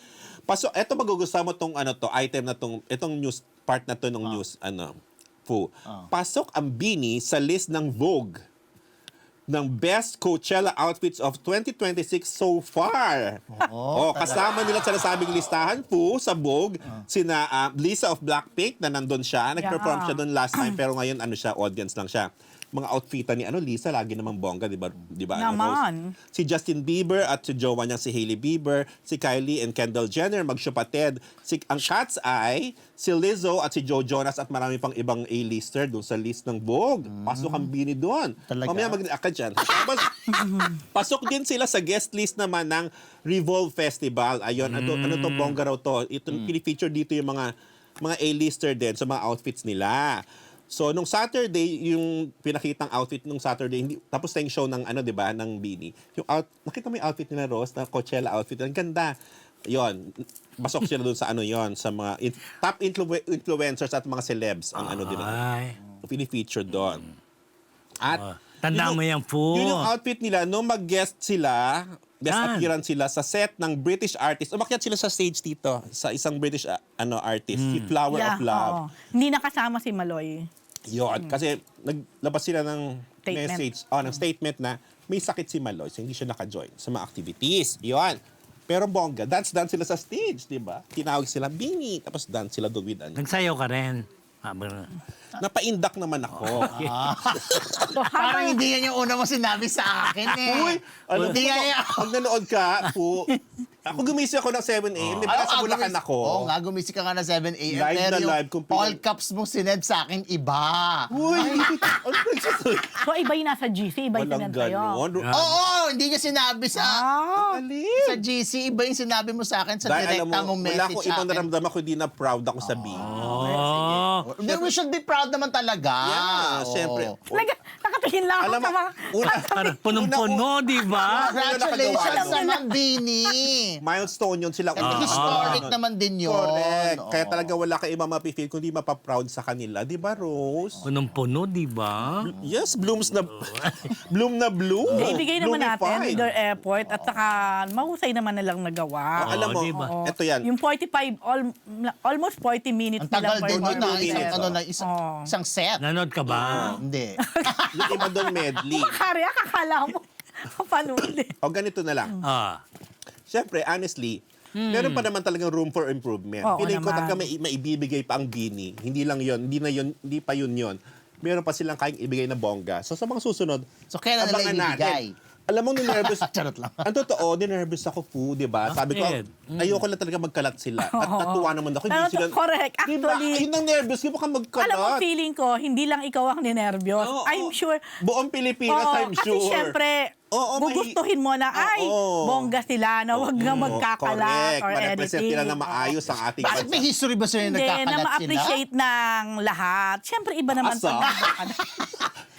Eto magugustuhan mo tong item na itong news part na to ng news Fu. Pasok ang Beanie sa list ng Vogue ng best Coachella outfits of 2026 so far. Kasama nila sa nasabing listahan po sa Vogue, sina Lisa of Blackpink na nandun siya. Nag-perform siya doon last time pero ngayon audience lang siya. Mga outfitan ni Lisa, lagi namang bongga, di ba? Naman. Rose? Si Justin Bieber at si jowa niyang si Hailey Bieber, si Kylie and Kendall Jenner, magsyupatid. Ang Cat's Eye, si Lizzo at si Joe Jonas at marami pang ibang A-lister doon sa list ng Vogue. Pasok ang Beanie doon. Talaga? Mamaya mag-akad dyan. Tapos, pasok din sila sa guest list naman ng Revolve Festival. Ayun, ano to, bongga raw to. Ito, pinifeature dito yung mga A-lister din sa mga outfits nila. So, nung Saturday, yung pinakitang outfit nung Saturday, tapos na yung show ng, ng Beanie. Nakita mo yung outfit nila, Rose, na Coachella outfit. Ang ganda. Yon, pasok sila doon sa sa mga top influencers at mga celebs ang Ay. pinifeature doon. At Tandaan mo yan, Fu. yun yung outfit nila nung mag-guest sila, guest Yan. appearance sila sa set ng British artist. Umakyat sila sa stage dito sa isang British artist, si Flower of Love. oo. Hindi nakasama si Maloy. Yun, kasi naglabas sila ng Statement. message, ng statement na may sakit si Maloy, so hindi siya naka-join sa mga activities. Yun. Pero bongga, dance sila sa stage, di ba? Tinawag sila Beanie, tapos dance sila doon with Nagsayaw ka rin. Napaindak naman ako. So, Parang hindi yan yung una mo sinabi sa akin eh. Uy, Hindi yan. pag nanood ka, ako gumising ako ng 7 a.m. Di ba nasa Bulacan ako? Oo nga, gumising ka nga na 7 a.m. Live pero na yung live, kung all caps mo sined sa akin, iba. Uy, ano nagsasabi? so iba yung nasa GC, iba yung Walang sinend sa'yo. ganon. Oo, hindi niya sinabi sa Alin? GC. Iba yung sinabi mo sa akin sa Dahil alam direkta mo, mong wala message akong sa ibang akin. naramdaman ko, hindi na proud ako sa Beanie. Oh. We should be proud naman talaga. Yeah, Oo. syempre. Nakatingin lang ako Alam sa mo, mga... Parang punong-puno, di ba? Congratulations Alam mo naman, Bini. Milestone yun sila. Historic naman din yun. Correct. Oo. Kaya talaga wala ka iba mapifeel kundi mapaproud sa kanila. Di ba, Rose? Punong-puno, di ba? Yes, blooms na bloom na bloom. Ibigay naman natin Bloomified. with their effort at saka mahusay naman nilang nagawa. Alam mo, di ba? Oo. eto yan. Yung 45, almost 40 minutes Ang tagal din yun na minutes. isang set. Nanood ka ba? Hindi. Yung iba doon medley. Kari, kakala mo. Panood eh. O ganito na lang. Siyempre, honestly, meron pa naman talagang room for improvement. Oo Feeling ko naman. talaga maibibigay pa ang Beanie. Hindi lang yon, hindi pa yun. Meron pa silang kayang ibigay na bongga. So sa mga susunod, So kailan nila abangan ibibigay? Alam mo, ninervous. Charot lang. Ang totoo, ninervous ako po, di ba? Sabi ko, Bakit? ayoko lang talaga magkalat sila. At natuwa naman ako. Pero Hindi sila, correct. Di ba? Actually, Ayun ang nervous. Di ba ka magkalat? alam mo, feeling ko, hindi lang ikaw ang ninervyos. Oo, I'm sure. Buong Pilipinas, I'm kasi sure. syempre, Oo, gugustuhin mo na, ay, Oo. bongga sila na wag na magkakalat Correct. or Ma-represent anything. nila na maayos ang ating Bakit may bansa. history ba sila yung Hindi, na nagkakalat sila? ma-appreciate ng lahat. Syempre, iba naman Asa? pag nagkakalat.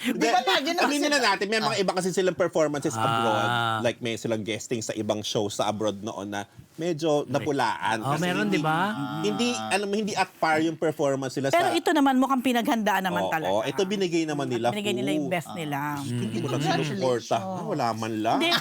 Di ba lagi naman Aminin na sila? natin, may mga iba kasi silang performances abroad. Like may silang guesting sa ibang show sa abroad noon na medyo napulaan. Oh, Kasi meron, hindi- di ba? Hindi at par yung performance nila Pero sa... ito naman mukhang pinaghandaan naman talaga. Oo, ito binigay naman nila. Binigay nila yung best nila. Hindi mo lang sinuporta. Wala man lang. Hindi.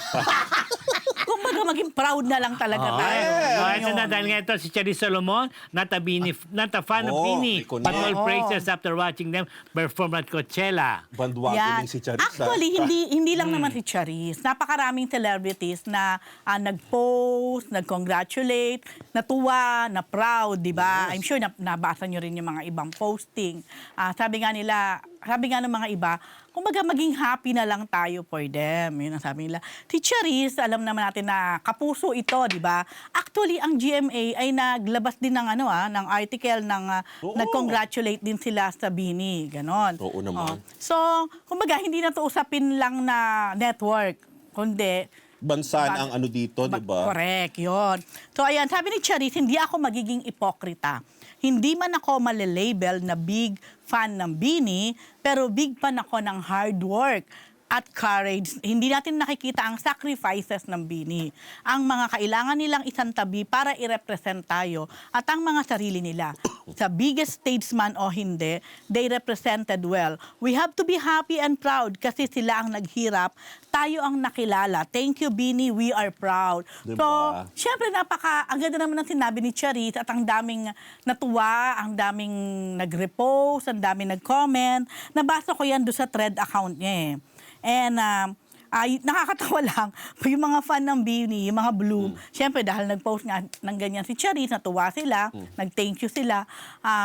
Kumbaga maging proud na lang talaga tayo. Ito na dahil nga ito si Charis Solomon, not a fan of Oh, Beanie, may connect. but all praises after watching them perform at Coachella. Bandwagon Yan. din si Charissa. Actually, hindi lang naman si Charis. Napakaraming celebrities na nag-post, nag-congratulate, natuwa, na proud, di ba? I'm sure nabasa nyo rin yung mga ibang posting. Sabi nga ng mga iba, kumbaga maging happy na lang tayo for them. Yun ang sabi nila. Si Charis, alam naman natin na kapuso ito, di ba? Actually, ang GMA ay naglabas din ng ng article ng Oo. nag-congratulate din sila sa Beanie, ganon. Oo naman. So, kumbaga, hindi na to usapin lang na network, kundi Bansa ang ano dito, di ba? correct, yon. So, ayan, sabi ni Charis, hindi ako magiging ipokrita. Hindi man ako malilabel na big fan ng Bini, pero big fan ako ng hard work at courage. Hindi natin nakikita ang sacrifices ng Bini. Ang mga kailangan nilang isang tabi para i-represent tayo at ang mga sarili nila. Sa biggest statesman o hindi, they represented well. We have to be happy and proud kasi sila ang naghirap, tayo ang nakilala. Thank you, Bini. We are proud. Diba? So, syempre, ang ganda naman ng sinabi ni Charis at ang daming natuwa, ang daming nag-repost, ang daming nag-comment. Nabasa ko yan doon sa thread account niya eh. And nakakatawa lang, yung mga fan ng Bini, yung mga Bloom, syempre dahil nag-post nga ng ganyan si Charis, natuwa sila, nag-thank you sila.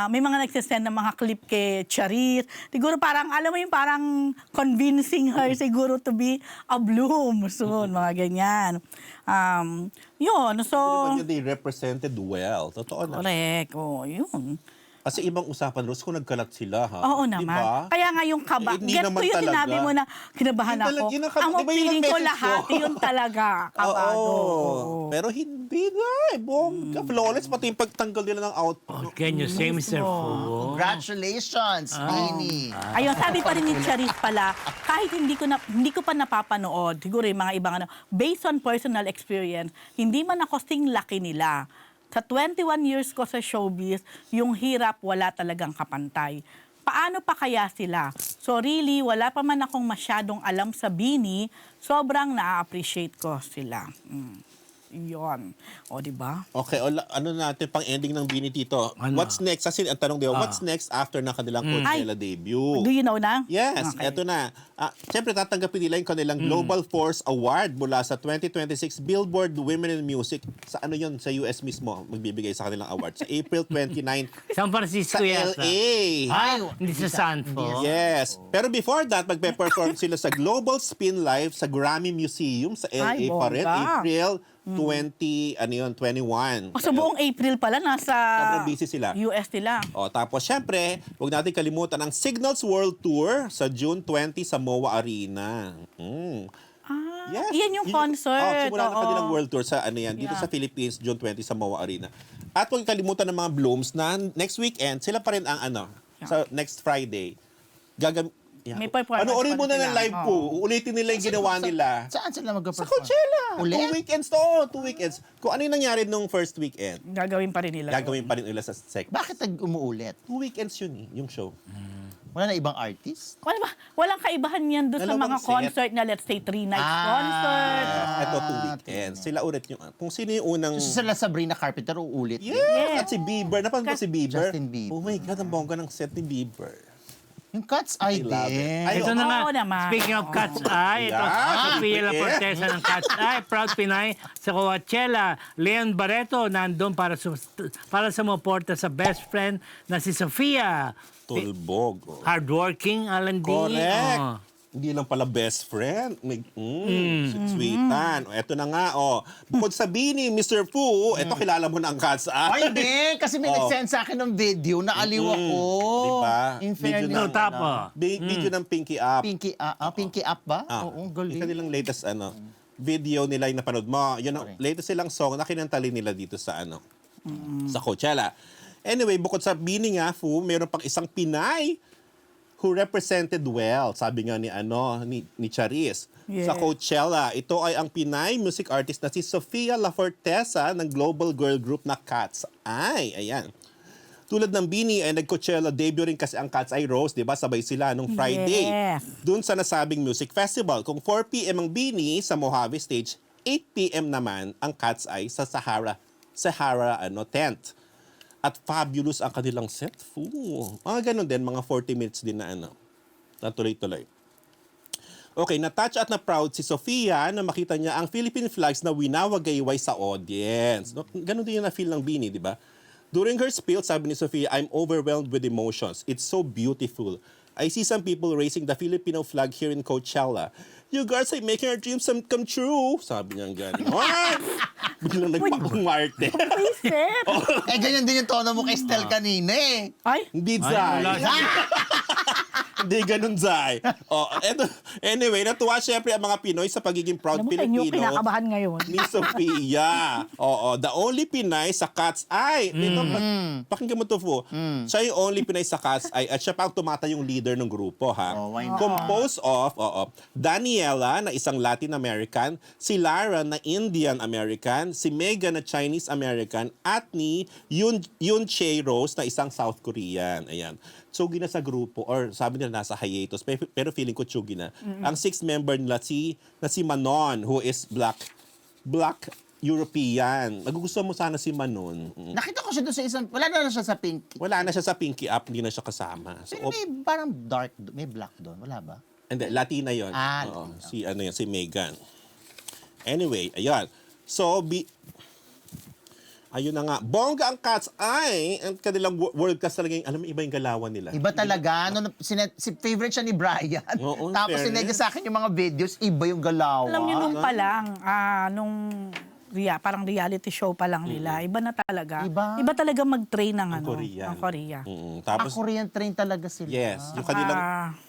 May mga nagsisend ng mga clip kay Charis. Siguro parang, alam mo yung parang convincing her siguro to be a Bloom soon, mga ganyan. Yun, so... They represented well. Totoo na. Correct, yun. Kasi ibang usapan, Rose, kung nagkalat sila, ha? Oo naman. Diba? Kaya nga yung kaba, Eh, hindi get ko naman yung talaga. sinabi mo na kinabahan Yun ako. talaga, yun ang Ang diba yun ang feeling ko message lahat, ko? yun talaga, kabado. Oo. Pero hindi nga, bongga. Flawless, pati yung pagtanggal nila ng outfit. Can you say, Mr. Fu? Congratulations, Bini. Ayun, sabi pa rin ni Charis pala, kahit hindi ko pa napapanood, siguro yung mga ibang based on personal experience, hindi man ako sing laki nila. Sa 21 years ko sa showbiz, yung hirap wala talagang kapantay. Paano pa kaya sila? So really, wala pa man akong masyadong alam sa Bini, sobrang na-appreciate ko sila. Yun. O, diba? Okay, ano natin pang ending ng Bini Tito? Ano? What's next? Kasi ang tanong diba, what's next after na kanilang Coachella debut? Do you know na? Yes, Okay. eto na. Siyempre, tatanggapin nila yung kanilang Global Force Award mula sa 2026 Billboard Women in Music. Sa ano yun? Sa US mismo, magbibigay sa kanilang award. Sa April 29 San Francisco sa yata. LA. Ay, hindi sa Sanfo. Yes. Pero before that, magpe-perform sila sa Global Spin Live sa Grammy Museum sa LA Ay, pa rin. bongga. April 21. O, so buong April pala, nasa Sobrang busy sila. US sila. O, tapos syempre, huwag natin kalimutan ang Signals World Tour sa June 20 sa MOA Arena. Yan yung concert. Simula na oo. kanilang World Tour sa ano yan, dito Yeah. sa Philippines, June 20 sa MOA Arena. At huwag kalimutan ng mga Blooms na next weekend, sila pa rin ang sa next Friday. May performance Panoorin pa mo na sila. ng live ko. Uulitin nila yung ginawa nila. Saan sila Sa mag-perform? Coachella. Ulit? 2 weekends to. 2 weekends. Kung ano yung nangyari nung first weekend, Gagawin pa rin nila. gagawin pa rin nila sa second. Bakit umuulit? 2 weekends yun yung show. Wala na ibang artist? Walang kaibahan yan doon sa Dalawang mga set. concert na let's say 3 nights concert. Ito 2 weekends. Sila ulit yung, kung sino yung unang... So, sila Sabrina Carpenter uulit. Yes! At si Bieber. Napanood ko si Bieber? Justin Bieber. Oh my God, ang bongga ng set ni Bieber. Yung Cat's Eye I love it. din. Ay, Ito na nga, Oo naman. speaking of Cat's Eye, ito, Yeah. Sofia La Fortesa ng Cat's Eye, proud Pinay sa Coachella. Leon Barreto nandun para sumuporta sa best friend na si Sofia. Tulbog. Oh. Hardworking, Alan D. Correct. Oh. Hindi lang pala best friend. Sweetan. Eto na nga, Bukod sa Bini, Mr. Fu, eto kilala mo na ang Cat's Ay, Eye. hindi. Kasi may nag-send sa akin ng video na aliw ako. Diba? In Video fairness. na- No, tapo. Video ng Pinky Up. Pinky up ba? Oo, Yung galing. kanilang latest video nila yung napanood mo. Yun ang latest silang song na kinantali nila dito sa sa Coachella. Anyway, bukod sa Bini nga, Fu, meron pang isang Pinay who represented well, sabi nga ni Charis. Yes. Sa Coachella, ito ay ang Pinay music artist na si Sofia La Fortesa ng global girl group na Cat's Eye. Ayan. Tulad ng Bini ay nag-Coachella debut rin kasi ang Cat's Eye Rose, 'di ba? Sabay sila nung Friday. Yes. Doon sa nasabing music festival. Kung 4 PM ang Bini sa Mojave Stage, 8 PM naman ang Cat's Eye sa Sahara tent. At fabulous ang kanilang set. Mga ganun din, mga 40 minutes din na na tuloy-tuloy. Okay, na-touch at na-proud si Sofia na makita niya ang Philippine flags na winawagayway sa audience. Ganun din yung na-feel ng Bini, di ba? During her spiel, sabi ni Sofia, I'm overwhelmed with emotions. It's so beautiful. I see some people raising the Filipino flag here in Coachella. You girls are making our dreams come true. Sabi niya gano'n. Biglang nagpapumarte. Isip. Eh, ganyan din yung tono mo kay Stel kanina eh. Ay, Hindi Ay, wala Zay. Hindi ganun, Zay. Anyway, natuwa syempre ang mga Pinoy sa pagiging proud Alam mo, tayo Pilipino pinakabahan ngayon. ni Sofia. The only Pinay sa Cat's Eye. Ito, pakinggan mo to, Fu. Siya yung only Pinay sa Cat's Eye at siya pa ang tumatayong leader ng grupo, ha? Oh, why not? Composed of, Daniela na isang Latin American, si Lara na Indian American, si Megan na Chinese American, at ni Yoon Chae Rose na isang South Korean. Ayan. Tsugi na sa grupo, or sabi nila nasa hiatus, pero feeling ko tsugi na. Ang sixth member nila si Manon, who is black European. Nagugustuhan mo sana si Manon. Nakita ko siya doon sa isang, wala na siya sa pink. Wala na siya sa Pinky Up, hindi na siya kasama. So, Pero may parang dark, may black doon. Wala ba? hindi, Latina yon. Ah, Oo, si Megan. Anyway, ayan. So, ayun na nga. Bongga ang Cat's Eye. Ang kanilang world class talaga yung, alam mo, iba yung galawan nila. Iba talaga. Si favorite siya ni Brian. Oo, Tapos fairness. sinedya sa akin yung mga videos, iba yung galawan. Alam niyo, nung pa lang, parang reality show pa lang nila, iba na talaga. Iba. Talaga mag-train ng Korean. ng Korea. Tapos, Korean train talaga sila. Yes, yung kanilang,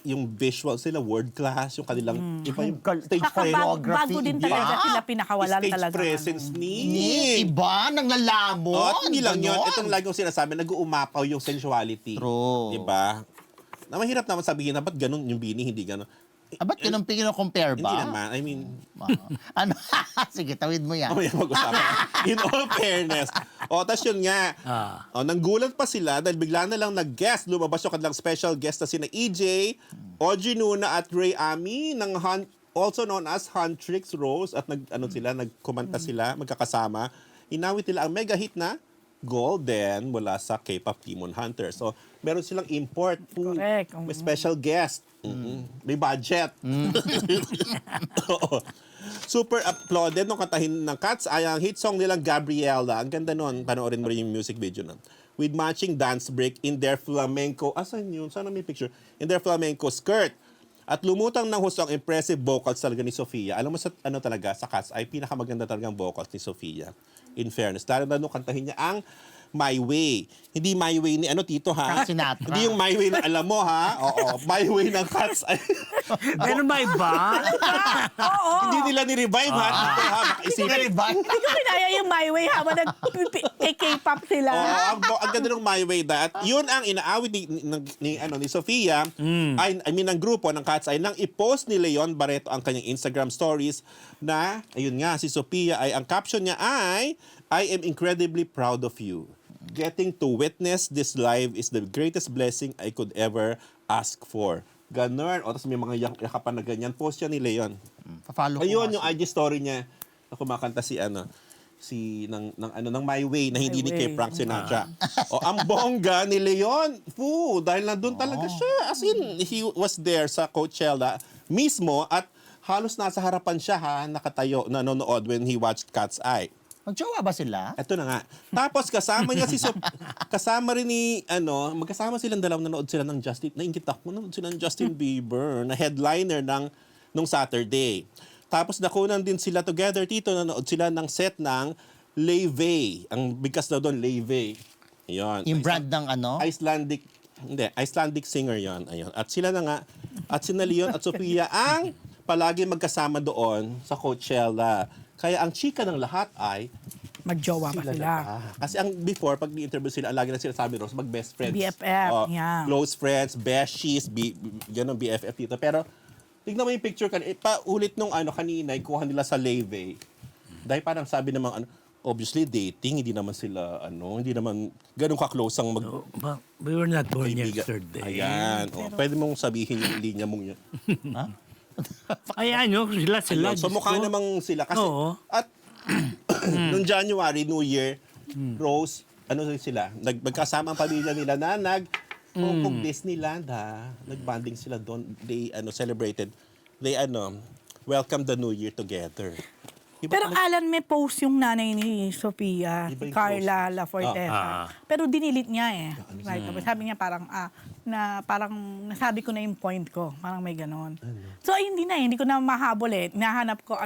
yung visual sila, world class, yung kanilang, iba yung stage Saka bago din talaga Iba. sila pinakawalan stage talaga. presence Ni, iba, nang lalamon. At hindi lang yun, ganon. itong lagi kong sinasabi, nag-uumapaw yung sensuality. True. Diba? Na mahirap naman sabihin na, ba't ganun yung Bini, hindi ganun. Ba't compare ba? Hindi naman, I mean, Ano? Sige, tawid mo yan. mamaya mag-usapan. In all fairness. Tas yun nga. Nanggulat pa sila dahil bigla na lang nag-guest. Lumabas yung kanilang special guest na sina EJ, Audrey Nuna at Ray Ami ng also known as Huntrix Rose at nagkumanta sila, magkakasama. Inawit nila ang mega hit na Golden mula sa K-pop Demon Hunter. So, meron silang import. Correct. May special guest. May budget. Oo. Super applauded nung kantahin ng Cat's Eye ang hit song nilang Gabriela. Ang ganda nun. Panoorin mo rin yung music video nun. With matching dance break in their flamenco. Asan yun? Sana may picture. In their flamenco skirt. At lumutang ng husto ang impressive vocals talaga ni Sofia. Alam mo sa sa Cat's Eye, pinakamaganda talagang vocals ni Sofia. In fairness. Lalo na nung kantahin niya ang My Way. Hindi My Way ni Tito, ha? Frank Sinatra. Hindi yung My Way na alam mo, ha? Oo. My Way ng Cat's Eye. Meron ba iba? Hindi nila ni-revive, ha? Dito, ha? Isipin. Hindi ko kinaya yung My Way habang nag-K-pop sila. Ang ganda ng My Way that. Yun ang inaawit ni Sofia, ng grupo ng Cat's Eye, nang i-post ni Leon Barreto ang kanyang Instagram stories na, ayun nga, si Sofia ang caption niya ay, I am incredibly proud of you. Getting to witness this live is the greatest blessing I could ever ask for. Ganon. Tapos may mga yakapan na ganyan. Post yan ni Leon. Pa-follow ko Ayun nga yung IG story niya na kumakanta ng My Way na hindi ni My kay Way. Frank Sinatra. Ang bongga ni Leon. Dahil nandun talaga siya. As in, he was there sa Coachella mismo at halos nasa harapan siya, nakatayo, nanonood when he watched Cat's Eye. Magjowa ba sila? Ito na nga. Tapos kasama niya kasama rin magkasama silang dalawa, nanood sila ng naingit ako, nanood sila ng Justin Bieber na headliner nung Saturday. Tapos nakunan din sila together, Tito, nanood sila ng set ng Leve. Ang bigkas na doon, Leve. Ayun. Yung brand ng Icelandic singer yon. Ayun. At sila na nga, at sina Leon at Sofia ang palagi magkasama doon sa Coachella. Kaya ang chika ng lahat ay Magjowa pa sila. Kasi ang before, pag ni-interview sila, lagi na sila sabi, Rose, mag-best friends. BFF, yeah. Close friends, besties, ganun, BFF dito. Pero, tignan mo yung picture kanina. Paulit nung kanina, kuha nila sa Leve. Dahil parang sabi namang, obviously, dating, hindi naman sila, hindi naman ganun ka-close ang We were not born kaibigan. yesterday. Ayan. Pwede mong sabihin yung linya mong yun. Ay, sila. So, mukha Diyos ko. namang sila. Kasi, Oo. at, nung January, New Year, Rose, sila? Magkasama ang pamilya nila na Hong Kong Disneyland, Nagbanding sila doon. They, celebrated. They, welcome the New Year together. Pero Alan, may post yung nanay ni Sofia, Iba yung Carla Lafortesa. Pero dinilit niya Right. Sabi niya parang nasabi ko na yung point ko. Parang may ganon. So hindi ko na mahabol Nahanap ko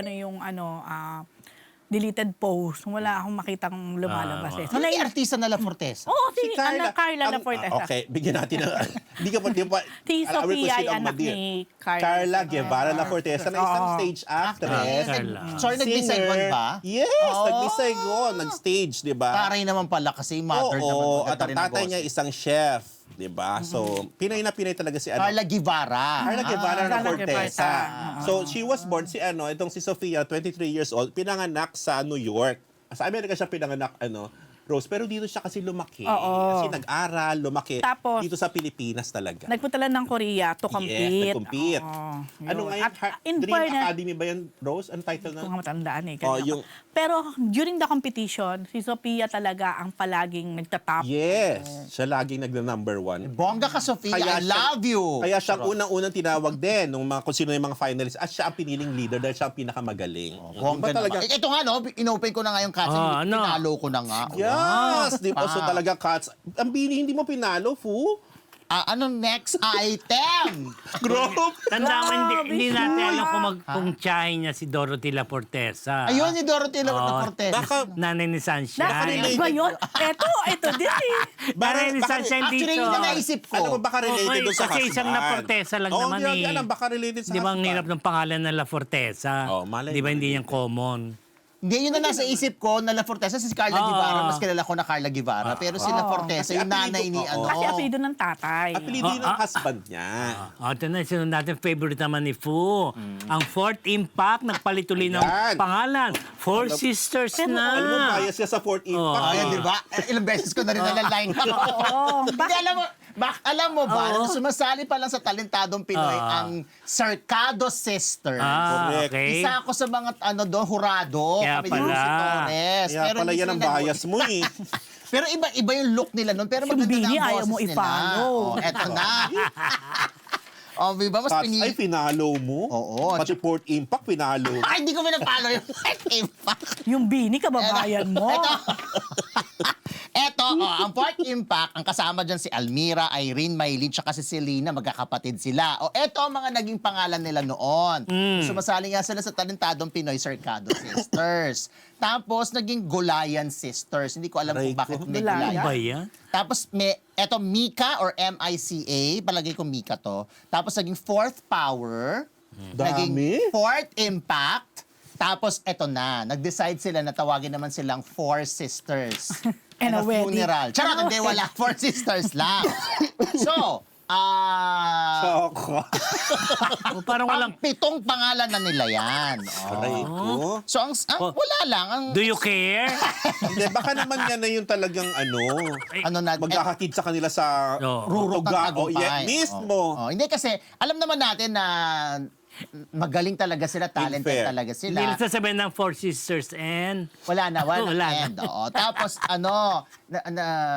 deleted post. Wala akong makitang lumalabas eh. So, Ano yung artista na La Fortesa? Oo, si Carla ang- Fortesa. Okay, bigyan natin ng... Hindi ka pa, di ba? Si alam mo Sofia kung ay sino ang anak madir. ni Carla. Carla Guevara La Fortesa na isang Oo. stage actress. Carla. Sorry, nag-Saigon ba? Yes, Oh. nag-Saigon, nag-stage, di ba? Taray naman pala kasi mother naman. Oo, maganda at ang rin ang tatay niya gossip. isang chef, di ba? So, Pinay na Pinay talaga si ano. Carla Guevara. Carla Guevara na Carla Fortesa. Guevara. So, she was born, itong si Sofia, 23 years old, pinanganak sa New York. Sa Amerika siya pinanganak, Rose. Pero dito siya kasi lumaki. Oo. Kasi nag-aral, lumaki. Tapos, dito sa Pilipinas talaga. Nagpunta lang ng Korea to compete. Yes, nag-compete. Oo, Ano yun. nga yun? At in Dream fairness, Academy ba yan, Rose? Ang title kung na? nga matandaan eh. Oh, ganyan. yung- Pero during the competition, si Sophia talaga ang palaging nagtatap. Yes. Siya laging nagna-number 1. Bongga ka, Sofia. I love you. Kaya siya ang unang-unang tinawag din nung mga kung sino yung mga finalists at siya ang piniling leader dahil siya ang pinakamagaling. Bongga Diba naman. Ito nga, no? Inopen ko na nga yung kasi ano? pinalo ko na nga. Yes! Di ba? Pa. So talaga cuts. Ang Bini, hindi mo pinalo, Fu. Anong next item? Group. Tanda mo, hindi Grabe natin siya. alam kung tsahin niya si Dorothy La Fortesa. Ayun, si Dorothy La Oo. Fortesa. Baka, Nanay ni Sunshine. Iba yun? Ito din eh. Nanay ni Sunshine dito. Actually, yun ang naisip ko. alam mo, baka related Okay, doon sa kasi husband. isang La Fortesa lang naman hindi eh. alam, baka related sa Di ba ang husband. hirap ng pangalan ng La Fortesa? Oh, malay Di ba mo, hindi hindi. yan common? Hindi, yun na nasa isip ko na La Fortesa. Si Carla Oo. Guevara, mas kilala ko na Carla Guevara. Pero si La Fortesa, Kasi yung nanay ni apelido- ano. Kasi apelido ng tatay. Apelido yun ng husband niya. Ito na, sunod natin favorite naman ni Fu. Ang Fourth Impact, nagpalit ulit ng Ayan. pangalan. Four Sisters Alam mo, na. bias siya sa Fort Impact. Ayan, di ba? Ilang beses ko na rin nalaline ko. Oo. Hindi, alam mo ba, na sumasali pa lang sa Talentadong Pinoy ang Sarcado Sisters. Correct. Okay. Isa ako sa mga doon, hurado. Kaya Kami pala. ni si Torres. Kaya pala hindi yan ang sila bias mo eh. Pero iba yung look nila noon. Pero Yung maganda Bini, na ang ayaw mo boses nila. i-follow. Oh, eto na. Oh, di ba? Mas Ay, pinili. pinalo mo? Oo. Pati Fort Impact, pinalo. Ay, hindi ko pinapalo yung impact. Yung Bini, kababayan mo. Eto, ang Port Impact, ang kasama dyan si Almira, Irene, Maylin, tsaka si Selena, magkakapatid sila. O eto ang mga naging pangalan nila noon. Sumasali nga sila sa Talentadong Pinoy Sarcado Sisters. Tapos, naging Gulayan Sisters. Hindi ko alam Aray kung bakit ko. may Gulayan? Gulayan. Ba yan? Tapos, eto Mika or M-I-C-A, palagay ko Mika to. Tapos, naging Fourth Power. Naging Dami. Fourth Impact. Tapos, eto na. Nag-decide sila na tawagin naman silang Four Sisters. And a wedding. Funeral. Charot, hindi, wala. Four Sisters lang. So, Choco. Parang walang... pitong pangalan na nila yan. Aray ko. So, wala lang. Do you care? Hindi, baka naman yan na yung talagang magkakakid sa kanila sa Rurok ng Tagumpay. yeah, mismo. Hindi kasi, alam naman natin na magaling talaga sila, talented Unfair. talaga Hindi sila. na sasabihin ng Four Sisters and... Wala na Wala na. end. Oo. Tapos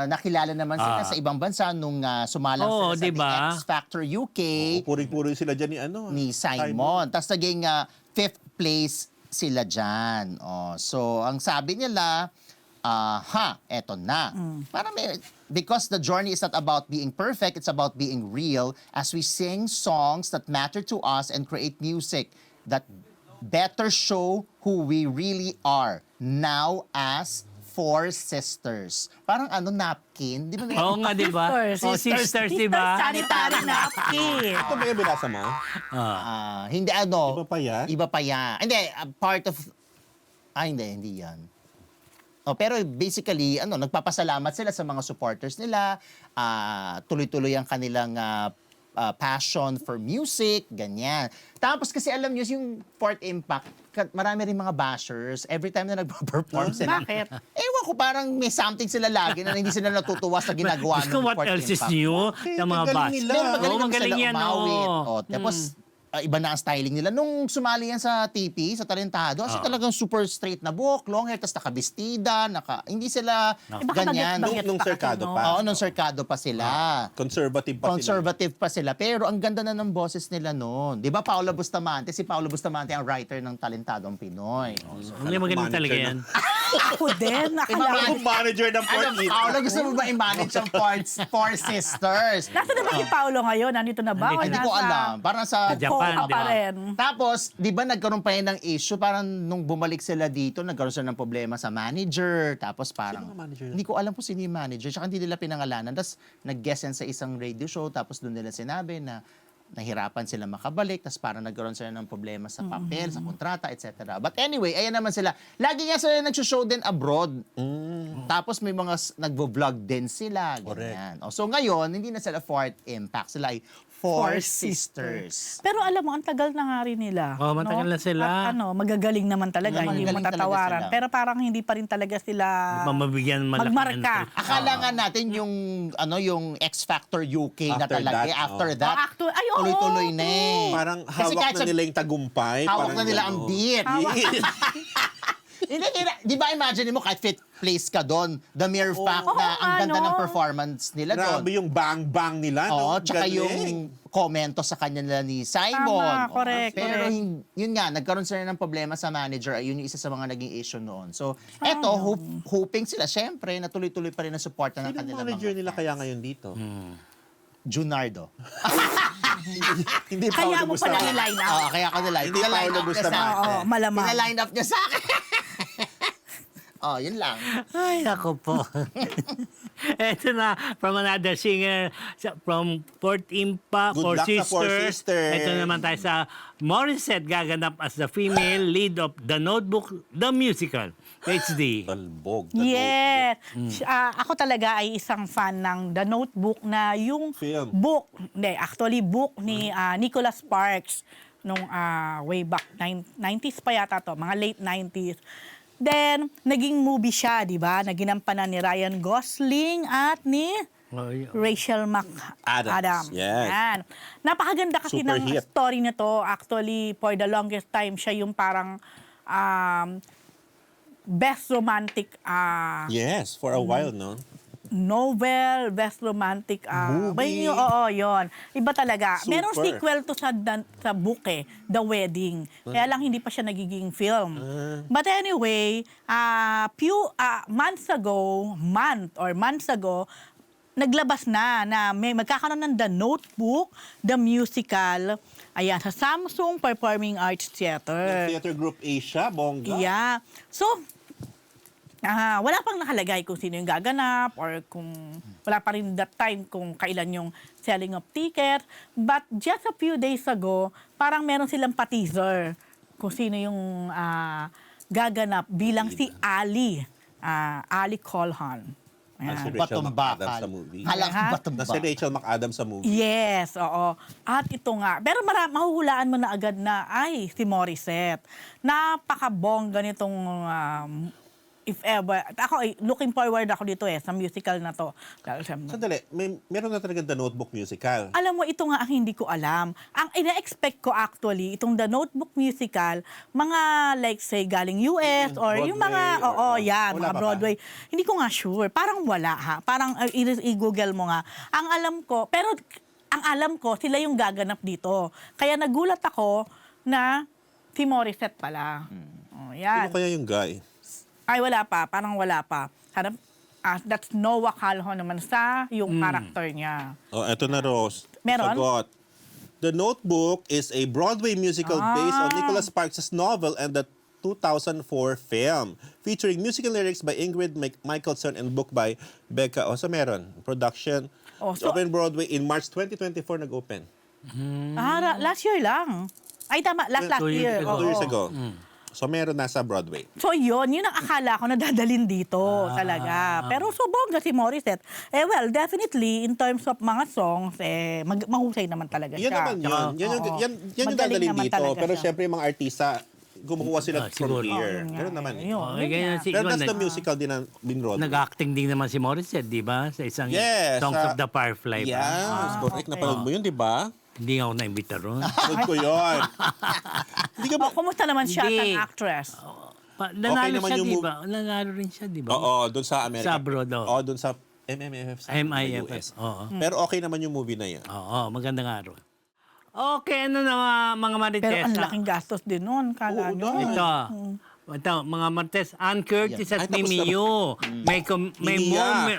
nakilala naman sila sa ibang bansa nung sumalang Oo, sila sa diba? The X Factor UK Puri-puri sila dyan ni ni Simon. Tapos naging 5th place sila dyan. So, ang sabi nila, eto na. Because the journey is not about being perfect, it's about being real as we sing songs that matter to us and create music that better show who we really are now as Four Sisters. Parang napkin. Di ba? Oo nga, di ba? Oh, sisters, di ba? Sanitary napkin. Ito ba yung binasa mo? Hindi Iba pa yan? Iba pa yan. Hindi, part of... hindi yan. Pero basically, nagpapasalamat sila sa mga supporters nila. Tuloy-tuloy ang kanilang passion for music, ganyan. Tapos kasi alam niyo, yung Port Impact, marami rin mga bashers. Every time na nagpa-perform sila. Bakit? Ewan ko, parang may something sila lagi na hindi sila natutuwa sa ginagawa Gusto ng what Port else is Impact. new? Okay, Ng mga magaling bats. nila. Pero magaling Oo, naman magaling sila yan, umawit. oo. Tapos, iba na ang styling nila. Nung sumali yan sa TP, sa Talentado, kasi talagang super straight na buhok, long hair, tapos nakabistida, hindi sila Baka ganyan. bagets Nung pa kasi, Sarcado no? pa. Oo, nung Sarcado pa sila. Conservative pa sila. Conservative pa sila. Pero ang ganda na ng boses nila noon. Di ba, Paolo Bustamante? Si Paolo Bustamante ang writer ng Talentadong Pinoy. Hindi magaling talaga yan. Ako din. Nakala ko. Yung manager ng Fort Ano, Paolo, gusto mo ba i-manage ang Four Sisters? Nasaan na ba si Paolo ngayon? Nandito na ba? O Hindi ko nasa alam. Parang sa Japan. Tropa di pa ba? rin. Tapos, di ba nagkaroon pa yun ng issue, parang nung bumalik sila dito, nagkaroon sila ng problema sa manager, tapos parang, Sino ang manager? hindi ko alam kung sino yung manager, tsaka hindi nila pinangalanan. Tapos, nag-guest yan sa isang radio show, tapos doon nila sinabi na nahirapan sila makabalik, tapos parang nagkaroon sila ng problema sa papel, sa kontrata, etc. But anyway, ayan naman sila. Lagi nga sila nag-show din abroad. Tapos may mga nagvo-vlog din sila. Ganyan. O, so ngayon, hindi na sila Fourth Impact. Sila ay Four Sisters. Pero alam mo, ang tagal na nga rin nila. Oh, matagal na sila. At magagaling naman talaga, hindi Magagaling talaga matatawaran. sila. Pero parang hindi pa rin talaga sila Mabigyan malaki magmarka. entry. Akala nga natin yung X Factor UK na After talaga. that, After oh. that, Ay, oo, tuloy-tuloy na true. eh. Parang Kasi hawak kahit na sa- nila yung tagumpay. Hawak parang na nila ang gano'n. beat. Hindi, di ba imagine mo kahit fifth place ka doon, the mere fact Oo na ang nga, ganda ng no? performance nila doon. Grabe yung bang-bang nila. Oo, no? tsaka Galing. yung komento sa kanya nila ni Simon. Tama, Oo, correct, Pero correct. yun nga, nagkaroon sila ng problema sa manager. Yun yung isa sa mga naging issue noon. So, eto, hoping sila, syempre, na tuloy-tuloy pa rin ang suporta ng Sino ang kanila manager mga nila fans. kaya ngayon dito? Junardo. Hindi Kaya mo Paolo pala Bustamante. niline up. Oo, kaya ko nila. Hindi Paolo Bustamante. Oo, malamang. Pina-line up niya sa akin. Oh, yun lang. Ay, ako po. Ito na, from another singer, from Fourth Impact, Good Four luck sa Four Sisters. Sisters. Ito naman tayo sa Morissette, gaganap as the female lead of The Notebook, the musical. HD. Talbog. Yes. Ako talaga ay isang fan ng The Notebook na yung Film. book, book ni Nicholas Sparks nung way back 90s pa yata to, mga late 90s. Then, naging movie siya, di ba? Naginampanan ni Ryan Gosling at ni Rachel McAdams. Yes. Yan. Napakaganda kasi Super ng hit. story nito. Actually, for the longest time, siya yung parang best romantic Yes, for a while, no? novel, best romantic Movie. yun. Iba talaga. Super. Merong sequel to sa book The Wedding. Kaya lang hindi pa siya nagiging film. But anyway, few months ago, naglabas na may magkakaroon ng The Notebook, the musical, ayan, sa Samsung Performing Arts Theater. Theater Group Asia, bongga. Yeah. So, wala pang nakalagay kung sino yung gaganap or kung wala pa rin that time kung kailan yung selling of ticket. But just a few days ago, parang meron silang pa-teaser kung sino yung gaganap bilang si Ali. Ali Colhan. Ah, si Ayan. Rachel Batong McAdams bakal. sa movie. Halang Ha? batong Na si bakal. Rachel McAdams sa movie. Yes, oo. At ito nga. Pero mahuhulaan mo na agad na, ay, si Morissette. Napakabongga nitong, if ever. Ako, looking forward ako dito sa musical na to. Dahil Sandali, meron na talaga The Notebook musical. alam mo, ito nga ang hindi ko alam. Ang ina-expect ko actually, itong The Notebook musical, mga like say galing US or yung mga, Broadway, yan, wala mga pa ba? Broadway. Hindi ko nga sure. Parang wala ha. Parang i-google mo nga. Ang alam ko, pero ang alam ko, sila yung gaganap dito. Kaya nagulat ako na si Morissette pala. Oh, yan. Sino kaya yung guy? Ay, wala pa. Parang wala pa. That's Noah Calhoun naman sa yung character niya. Oh, eto na, Rose. Meron? Sagot. The Notebook is a Broadway musical based on Nicholas Sparks' novel and the 2004 film, featuring musical lyrics by Ingrid Michaelson and book by Becca. O, so meron. Production. Oh, so- Open Broadway in March 2024 nag-open. Last year lang. Ay, tama. Last 2 years year. ago. 2 years Oo. ago. So meron nasa Broadway. So yun ang akala ko na dadalhin dito talaga. Pero so bongga si Morissette. Well, definitely in terms of mga songs, mahusay naman talaga Yan siya. naman yun. Yan yung Magaling dadalhin naman dito. talaga Pero siya. syempre yung mga artista, kumukuha sila siguro. from here. Yun nga, Pero naman. yun, Okay, yun ganyan nga. si Pero Iwan. that's the musical din ang binroad. Nag-acting din naman si Morissette, di ba? Sa isang Yes, Songs sa- of the Firefly. Yes, Ba? correct. Napanood mo yun, di ba? Hindi nga ako naimbita ron. Napanood ko yun. Hindi ka ba? Kumusta naman siya as Hindi. an actress? Nanalo naman siya, yung di move- ba? Nanalo rin siya, di ba? Oo, doon sa Amerika. Sa abroad, oo. Oo, doon sa MMFF sa MIFF, US. oo. Pero okay naman yung movie na yan. Oo, magandang araw. Okay, ano na mga Marites? Pero ang laking gastos din nun, kala Oo, nyo. dahil. Ito, mga Marites, Ann Curtis Ay, at tapos Mimi na- Yu. May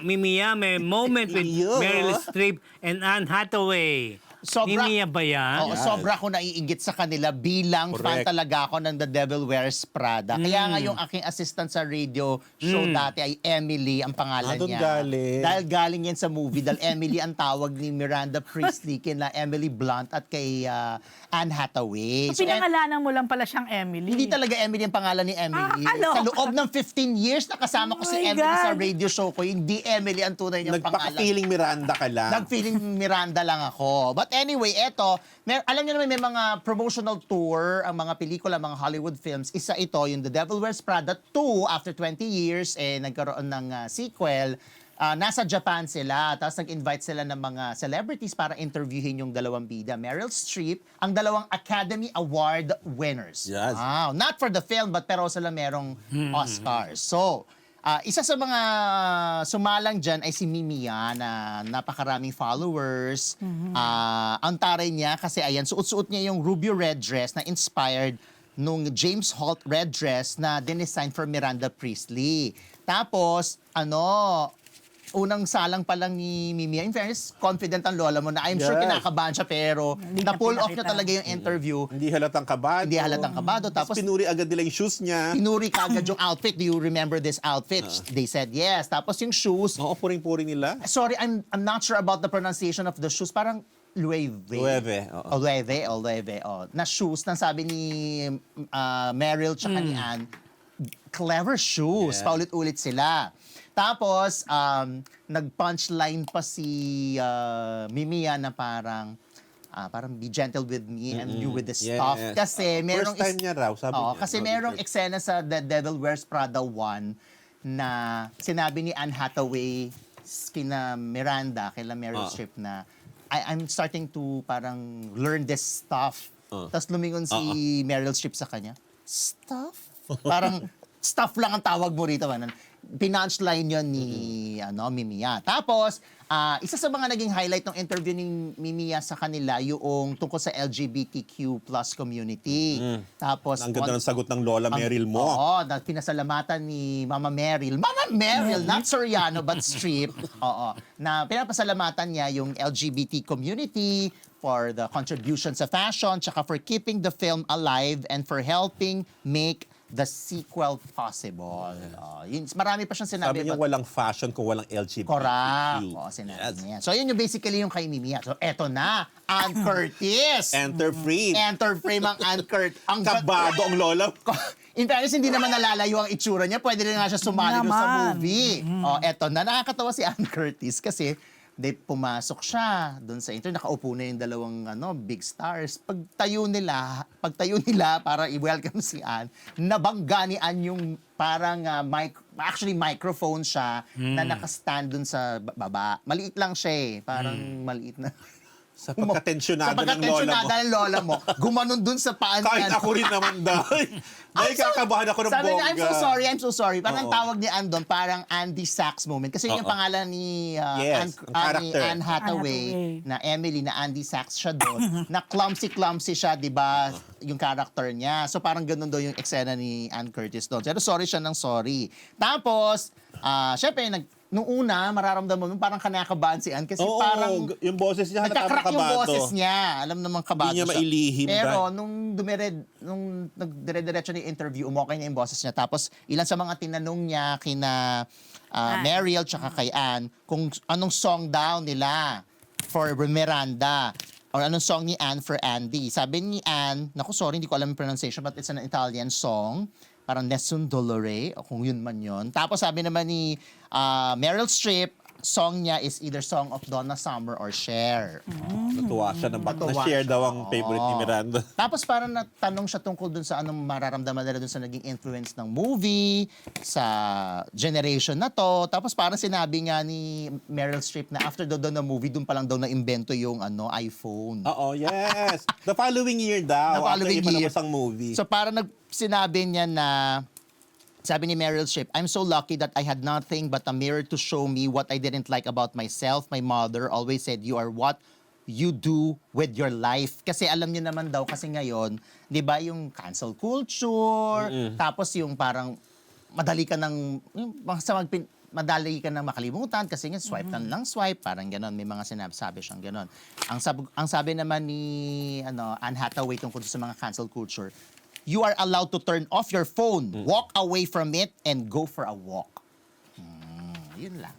Mimiya. moment with Mimiya. Meryl Streep and Anne Hathaway. Sobra. Ni Mia ba yan? Oo, sobra ko naiinggit sa kanila bilang fan Correct. talaga ako ng The Devil Wears Prada. Kaya nga yung aking assistant sa radio show dati ay Emily ang pangalan Doon niya. galing. Dahil galing yan sa movie. Dahil Emily ang tawag ni Miranda Priestley kina Emily Blunt at kay Anne Hathaway. So, pinangalanan mo lang pala siyang Emily. Hindi talaga Emily ang pangalan ni Emily. Ano? Sa loob ng 15 years, nakasama ko Oh si my Emily sa God. radio show ko. Hindi Emily ang tunay niyang pangalan. Nagpaka-feeling Miranda ka lang. Nag-feeling Miranda lang ako. But anyway, eto, alam niyo naman may mga promotional tour, ang mga pelikula, mga Hollywood films. Isa ito, yung The Devil Wears Prada 2, after 20 years, nagkaroon ng sequel. Nasa Japan sila, tapos nag-invite sila ng mga celebrities para interviewin yung dalawang bida. Meryl Streep, ang dalawang Academy Award winners. Yes. Wow. Not for the film, but pero sila merong Oscars. So, isa sa mga sumalang dyan ay si Mimiya na napakaraming followers. Ang taray niya kasi ayan, suot-suot niya yung ruby red dress na inspired nung James Holt red dress na dinesign for Miranda Priestley. Tapos, unang salang pa lang ni Mimiya. In fairness, confident ang lola mo na I'm sure Yes. kinakabahan siya pero Hindi niya na-pull off niya pinakita. talaga yung interview. Hindi halatang kabado. Hindi halatang kabado. Tapos Tapos pinuri agad nila yung shoes niya. pinuri ka agad yung outfit. Do you remember this outfit? They said yes. Tapos yung shoes, Oo, puring-puring nila. sorry, I'm not sure about the pronunciation of the shoes. Parang Loewe. Loewe, oo. Loewe. Na shoes na sabi ni Meryl tsaka ni Anne. Clever shoes. Yeah. Paulit-ulit sila. Tapos, nag-punchline pa si Mimiya na parang be gentle with me and you with the Yes. stuff. Kasi merong... First time niya raw, sabi Oo, niya. kasi merong eksena sa The Devil Wears Prada 1 na sinabi ni Anne Hathaway kina Miranda, kila Meryl Streep na I'm starting to parang learn this stuff. Tapos lumingon si Meryl Streep sa kanya, stuff? Parang stuff lang ang tawag mo rito. Pinunchline yun ni Mimiya. Tapos, isa sa mga naging highlight ng interview ni Mimiya sa kanila yung tungkol sa LGBTQ plus community. Tapos, Ang ganda ng sagot ng Lola Meryl mo. Oo, pinasalamatan ni Mama Meryl. Mama Meryl, not Soriano, but Streep. Oo. Na pinapasalamatan niya yung LGBT community for the contribution sa fashion, tsaka for keeping the film alive and for helping make the sequel possible. Marami pa siyang sinabi. Sabi niya but- walang fashion kung walang LGBT. Correct. Oo, sinabi niya. So, yun yung basically yung kay Mimiya. So, eto na. Ann Curtis. Enter free. Enter frame ang Ann Curtis. Ang Kabado ang Lola. In fairness, hindi naman nalalayo ang itsura niya. Pwede rin nga siya sumali doon sa Naman. movie. Eto na. Nakakatawa si Ann Curtis kasi pumasok siya doon sa intro. Nakaupo na yung dalawang big stars. Pagtayo nila para i-welcome si Ann, nabangga ni Ann yung parang microphone siya na nakastand doon sa baba. Maliit lang siya eh. Parang maliit na. Sa pagkatensyonado ng Lola mo. pagkatensyonada ng lola mo, gumanon dun sa paan Kahit niya. ako rin naman dahil. Dahil kakabahan ako ng Sabi bongga. niya, I'm so sorry. Parang ang Oo. tawag ni Ann doon, parang Andy Sachs moment. Kasi yun yung Oo. pangalan ni Yes, ang character. Anne Hathaway, Hathaway. na Emily, na Andy Sachs siya doon. Na clumsy siya, di ba? Yung character niya. So parang ganun daw yung eksena ni Ann Curtis doon. Pero sorry siya ng sorry. Tapos, syempre, nung una, mararamdaman mo, parang kanakabahan si Ann kasi Oo, parang yung boses niya halatang nagkakrak yung kabado. boses niya. Alam naman kabado Hindi niya siya. mailihim Pero dahil- nung nagdire-diretso na yung interview, umokay na yung boses niya. Tapos ilan sa mga tinanong niya kina Meryl tsaka kay Ann kung anong song daw nila for Miranda or anong song ni Ann for Andy. Sabi ni Ann, naku sorry, hindi ko alam yung pronunciation but it's an Italian song. Parang Nessun Dolore, o kung yun man yun. Tapos sabi naman ni Meryl Streep, song niya is either Song of Donna Summer or Cher. Natuwa siya Natuwa na-share siya. daw ang favorite ni Oo. Miranda. Tapos parang natanong siya tungkol dun sa anong mararamdaman nila dun sa naging influence ng movie, sa generation na to. Tapos parang sinabi nga ni Meryl Streep na after daw ng movie, dun pa lang daw na-invento yung iPhone. Oo, yes. The following year daw. The following after year. ipalabas ang movie. So parang sinabi niya na, sabi ni Meryl Streep, I'm so lucky that I had nothing but a mirror to show me what I didn't like about myself. My mother always said, you are what you do with your life. Kasi alam niyo naman daw, kasi ngayon, di ba yung cancel culture, tapos yung parang madali ka ng, madali ka na makalimutan kasi nga swipe ka lang swipe, parang ganon. May mga sinasabi siyang ganon. Ang sabi naman ni Anne Hathaway tungkol sa mga cancel culture, you are allowed to turn off your phone, walk away from it, and go for a walk. Yun lang.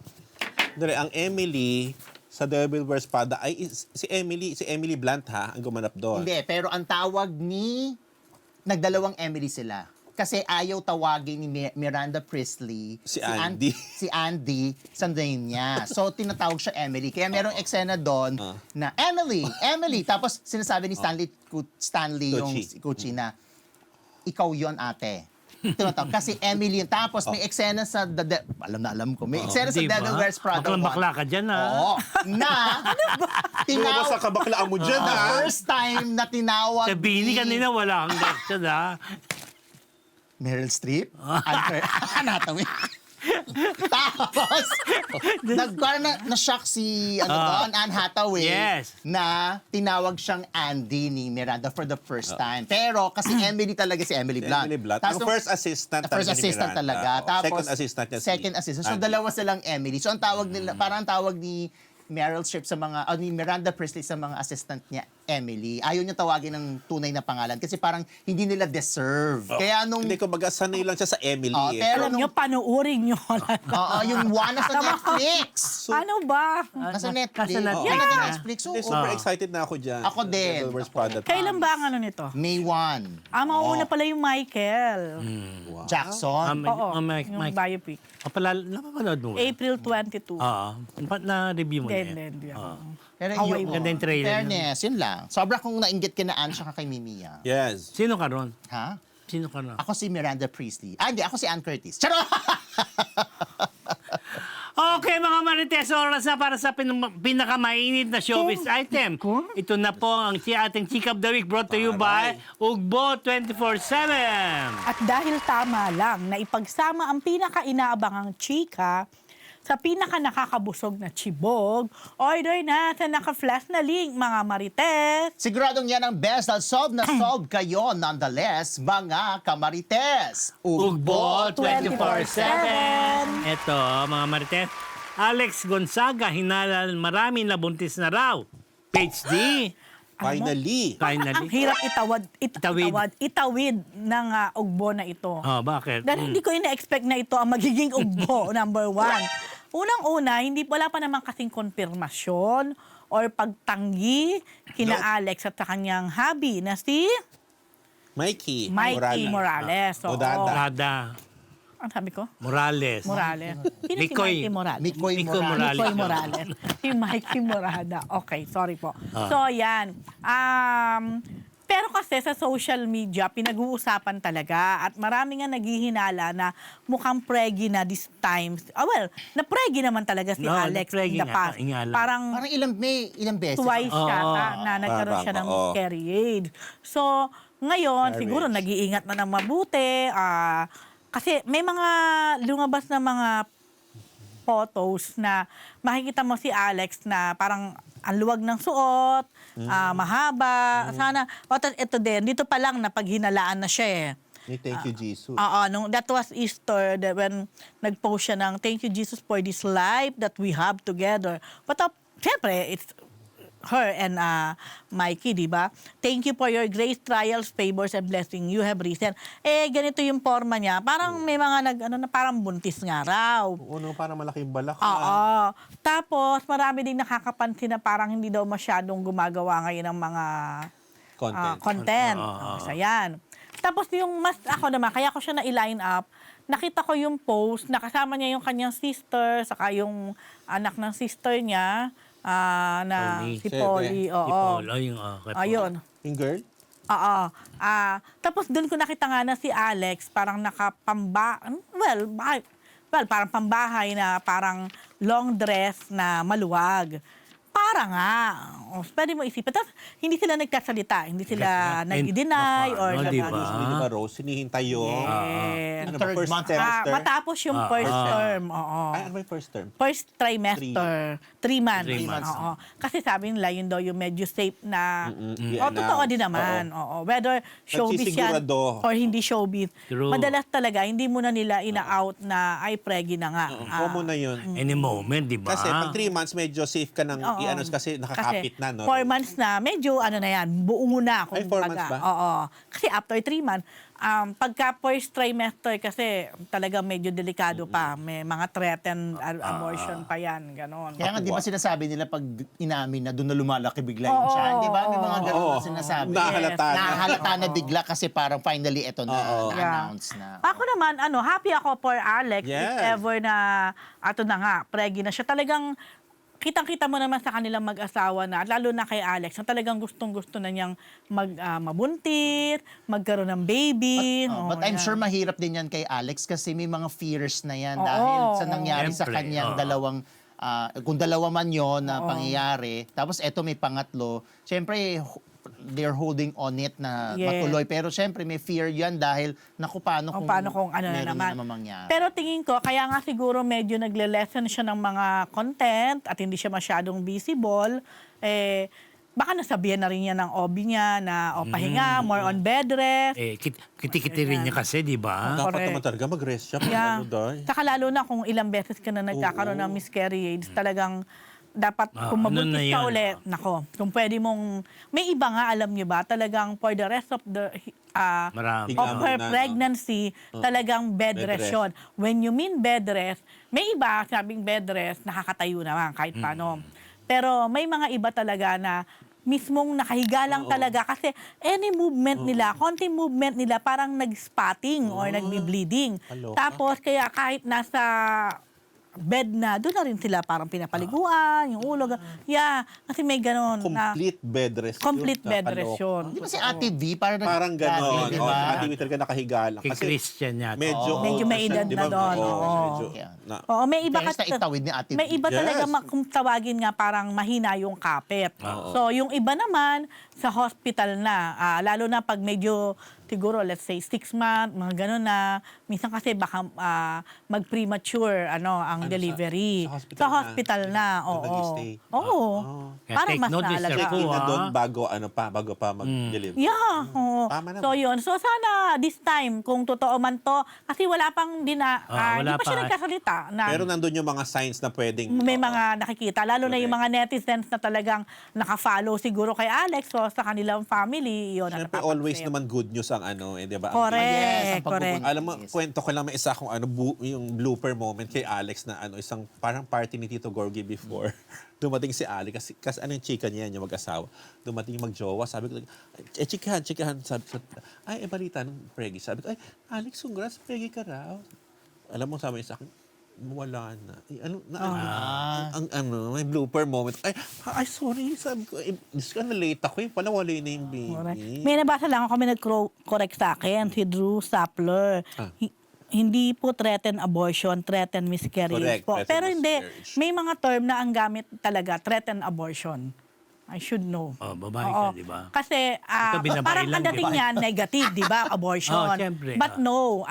Dali, ang Emily sa Devil Wears Prada ay si Emily Blunt ang gumanap doon. Hindi, pero ang tawag ni... Nagdalawang Emily sila. Kasi ayaw tawagin ni Miranda Priestley Si Andy. si Andy sa name niya. So, tinatawag siya Emily. Kaya merong eksena doon na Emily. Tapos sinasabi ni Stanley yung Tucci. Tucci na, ikaw yon ate. Tinatawag. Kasi Emily yun. Tapos may eksena sa alam ko. May eksena sa Diba? Devil Wears Prada 1. Bakla ka dyan, ha? Oo. Na, Lumabas sa kabaklaan mo dyan, ha? first time na tinawag Sa Bini kanina, wala kang reaction, ha? Meryl Streep? Hathaway. Tapos, na-shock si Anne Hathaway Yes. na tinawag siyang Andy ni Miranda for the first time. Pero kasi Emily talaga si Emily Blunt. Emily Blunt. Tapos Ang first assistant first talaga ni assistant Miranda. talaga. Oo. Tapos, Second assistant niya si second assistant. So, Andy. dalawa silang Emily. So, ang tawag nila, parang ang tawag ni Meryl Streep sa mga, ni Miranda Priestley sa mga assistant niya, Emily. Ayaw niya tawagin ng tunay na pangalan kasi parang hindi nila deserve. Kaya nung... Hindi ko baga sanay lang siya sa Emily. pero Alam nyo, panuorin nyo. yung one nasa Netflix. Ano ba? Nasa Netflix. Nasa Netflix Nasa na. Netflix. Hindi, Oo. super excited na ako dyan. Ako din. Devil Wears Prada. Kailan ba ang ano nito? May 1. Mauuna pala yung Michael. Jackson. Oo, Mike. yung biopic. Napapanood mo. April 22. Oo. Na-review mo na yan. Hindi ako. Pero Away yun, mo. Ganda yung trailer. fairness, yun lang. Sobra kong nainggit kina Anne siya kay Mimiya. Yes. Sino ka ron? Ha? Sino ka ron? Ako si Miranda Priestley. Hindi. Ako si Ann Curtis. Charot! Okay mga Marites, oras na para sa pinakamainit na showbiz item. Ito na po ang ating Chika of the Week brought to you by Ugbo 24/7. At dahil tama lang na ipagsama ang pinaka-inaabangang chika sa pinaka-nakakabusog na chibog, order na sa naka-flash na link, mga Marites. Siguradong yan ang best dahil solve kayo nonetheless, mga kamarites. Ugbo 24/7. 24/7. Ito mga Marites, Alex Gonzaga, hinalal marami na buntis na raw. PhD. Finally. Ang Finally. hirap Itawid. itawid ng ugbo na ito. Oh, bakit? Dahil hindi ko ina-expect na ito ang magiging ugbo, number one. Unang-una, wala pa naman kasing konfirmasyon or pagtanggi kina Alex at sa kanyang hubby na si Mikey. Morales. Oo. Odada. Rada. Ang sabi ko? Morales. Sino si Mikoy. Mikey Morales? Mikoy Mikoy Morales. Mikoy Morales. Si Mikey Morada. Okay, sorry po. So, yan. Pero kasi sa social media, pinag-uusapan talaga at marami nga naghihinala na mukhang preggy na this time. Na-preggy naman talaga si No, Alex na-preggy in the nga, past. ingalan. Parang Parang ilang beses. twice Oo. yata na nagkaroon siya ng Parang, oo. carriage. So, ngayon, Carriage. siguro nag-iingat na ng mabuti. Kasi may mga lumabas na mga photos na makikita mo si Alex na parang ang luwag ng suot, mahaba. Sana, ito din, dito pa lang na paghinalaan na siya eh. Thank you, Jesus. That was Easter when nag-post siya ng thank you, Jesus, for this life that we have together. But syempre, it's her and Mikey, di ba? Thank you for your grace, trials, favors, and blessing you have risen. Ganito yung forma niya. Parang may mga parang buntis nga raw. Parang malaking balak. Oo. Tapos, marami ding nakakapansin na parang hindi daw masyadong gumagawa ngayon ng mga content. So, yan. Tapos yung ako naman, kaya ko siya na-line up, nakita ko yung post, nakasama niya yung kanyang sister, saka yung anak ng sister niya, na Polly. si Polly. Si Oo. Paul. Ayun. kay Paul. Ayun. Yung girl? Oo. Tapos doon ko nakita nga na si Alex parang parang pambahay na parang long dress na maluwag. Para nga. Pwede mo isipin. Tapos hindi sila nagkasalita. Hindi sila nag-deny or Diba? Di ba, Rose? Hinihintay yung... Yes. Ano ba, third first month. trimester? Matapos yung first term. Oo. Ay, ano ba yung first term? First trimester, 3 months. 3 months. Oo. Kasi sabi nila, yun daw yung medyo safe na, I-announce. totoo din naman. Oo. Whether showbiz yan Nagsisigurado. or hindi showbiz. True. Madalas talaga, hindi mo na nila ina-out na, ay, pregi na nga. Common na yun. Any moment, di ba? Kasi pag 3 months, medyo safe ka nang Oo. i-announce kasi nakakapit na, no? 4 months na, medyo ano na yan, buo na. Kung Ay, 4 months ba? Oo. Kasi after 3 months, pagka first trimester kasi talagang medyo delikado pa. May mga threatened abortion pa yan. Ganon. Kaya nga, di ba sinasabi nila pag inamin na doon na lumalaki bigla yung tiyan? Di ba? May mga ganun Oo. na sinasabi. Nahalata na. Nahalata na bigla kasi parang finally ito na, Oo. na-announce na. Ako naman, happy ako for Alex if Yes. ever na, ato na nga, pregi na siya. Talagang, kitang-kita mo naman sa kanilang mag-asawa na, lalo na kay Alex, na talagang gustong-gusto na niyang mabuntit, magkaroon ng baby. But I'm sure mahirap din yan kay Alex kasi may mga fears na yan Oo, dahil sa oo. nangyari sa Siyempre, kanyang oo. dalawang, kung dalawa man yon na pangyayari, tapos eto may pangatlo, syempre they're holding on it na Yes. matuloy. Pero syempre may fear yan dahil naku paano Kung kung, paano kung ano na meron naman. mangyari. Pero tingin ko, kaya nga siguro medyo nagle-lessen siya ng mga content at hindi siya masyadong visible, baka nasabihan na rin niya ng OB niya na pahinga, more on bed rest. Kiti-kiti rin niya kasi, di ba? Dapat Correct. naman talaga mag-rest siya. Yeah. Ano, Day? Saka lalo na kung ilang beses ka na nagkakaroon ng miscarriage, talagang dapat kung ano na mabuntis ka yan? ulit, nako, kung pwede mong, may iba nga, alam niyo ba, talagang for the rest of the Marami. of her Bigla mo na, no? pregnancy, talagang bed Bed rest rest. yun. When you mean bed rest, may iba, sabing bed rest, nakakatayo naman kahit paano. Pero may mga iba talaga na mismong nakahiga lang talaga kasi any movement nila, konting movement nila parang nag-spotting or nagbi-bleeding. Kaloka. Tapos kaya kahit nasa bed na, doon na rin sila parang pinapaliguan, yung ulo. Yeah, kasi may ganon na Complete bed rest. complete yun. bed rest Nakaloka. yun. Di ba si Ate V parang Parang gano'n. di Oh, ba? Ate Wee talaga nakahiga lang. Kay Christian yata. medyo, Medyo may siya, edad di na ba? doon, Oo, oo. medyo Yeah. na. Oo, may iba Kaya kasi itawid ni Ate may V. iba talaga Yes. kung tawagin nga parang mahina yung kapit. So yung iba naman sa hospital na, lalo na pag medyo siguro let's say 6 months, mga ganun na, minsan kasi baka mag-premature ang delivery. sa Sa hospital hospital na? na, Doon oo. nag-stay? Oo. Kaya Parang take mas notice, naalaga. Jeff, Check-in na ah. doon bago pa mag-deliver. Yeah, oo. Tama naman. So yun. So sana this time, kung totoo man to, kasi wala pang hindi wala pa siya pa. nagkasalita. Na, Pero nandun yung mga signs na pwedeng... may mga nakikita, lalo na yung mga netizens na talagang naka-follow siguro kay Alex o sa kanilang family, yun. Siyempre, always naman good news ang di ba? Ang- Correct, Yes, ang correct. Alam mo, kwento ko lang may isa kong yung blooper moment kay Alex na isang parang party ni Tito Gorgie before. Dumating si Alex kasi yung chika niya yung mag-asawa. Dumating yung magjowa, sabi ko, chikahan. Sabi ko, balita ng Preggy. Sabi ko, Alex, congrats, Preggy ka raw. Alam mo, sabi niya sa akin, wala na. May blooper moment. Sorry. Sabi ko, na-late ako pala wala na yung Correct. baby. May nabasa lang ako, may nag-correct sa akin, si Drew Sapler. Hindi po threaten abortion, threaten miscarriage Correct, po. threaten Pero hindi, miscarriage. may mga term na ang gamit talaga, threaten abortion. I should know. Oh, babae Oo. ka, di ba? Kasi Ito, binabae parang lang, ang dating di ba? niya negative, di ba? Abortion. Oh, syempre. But no,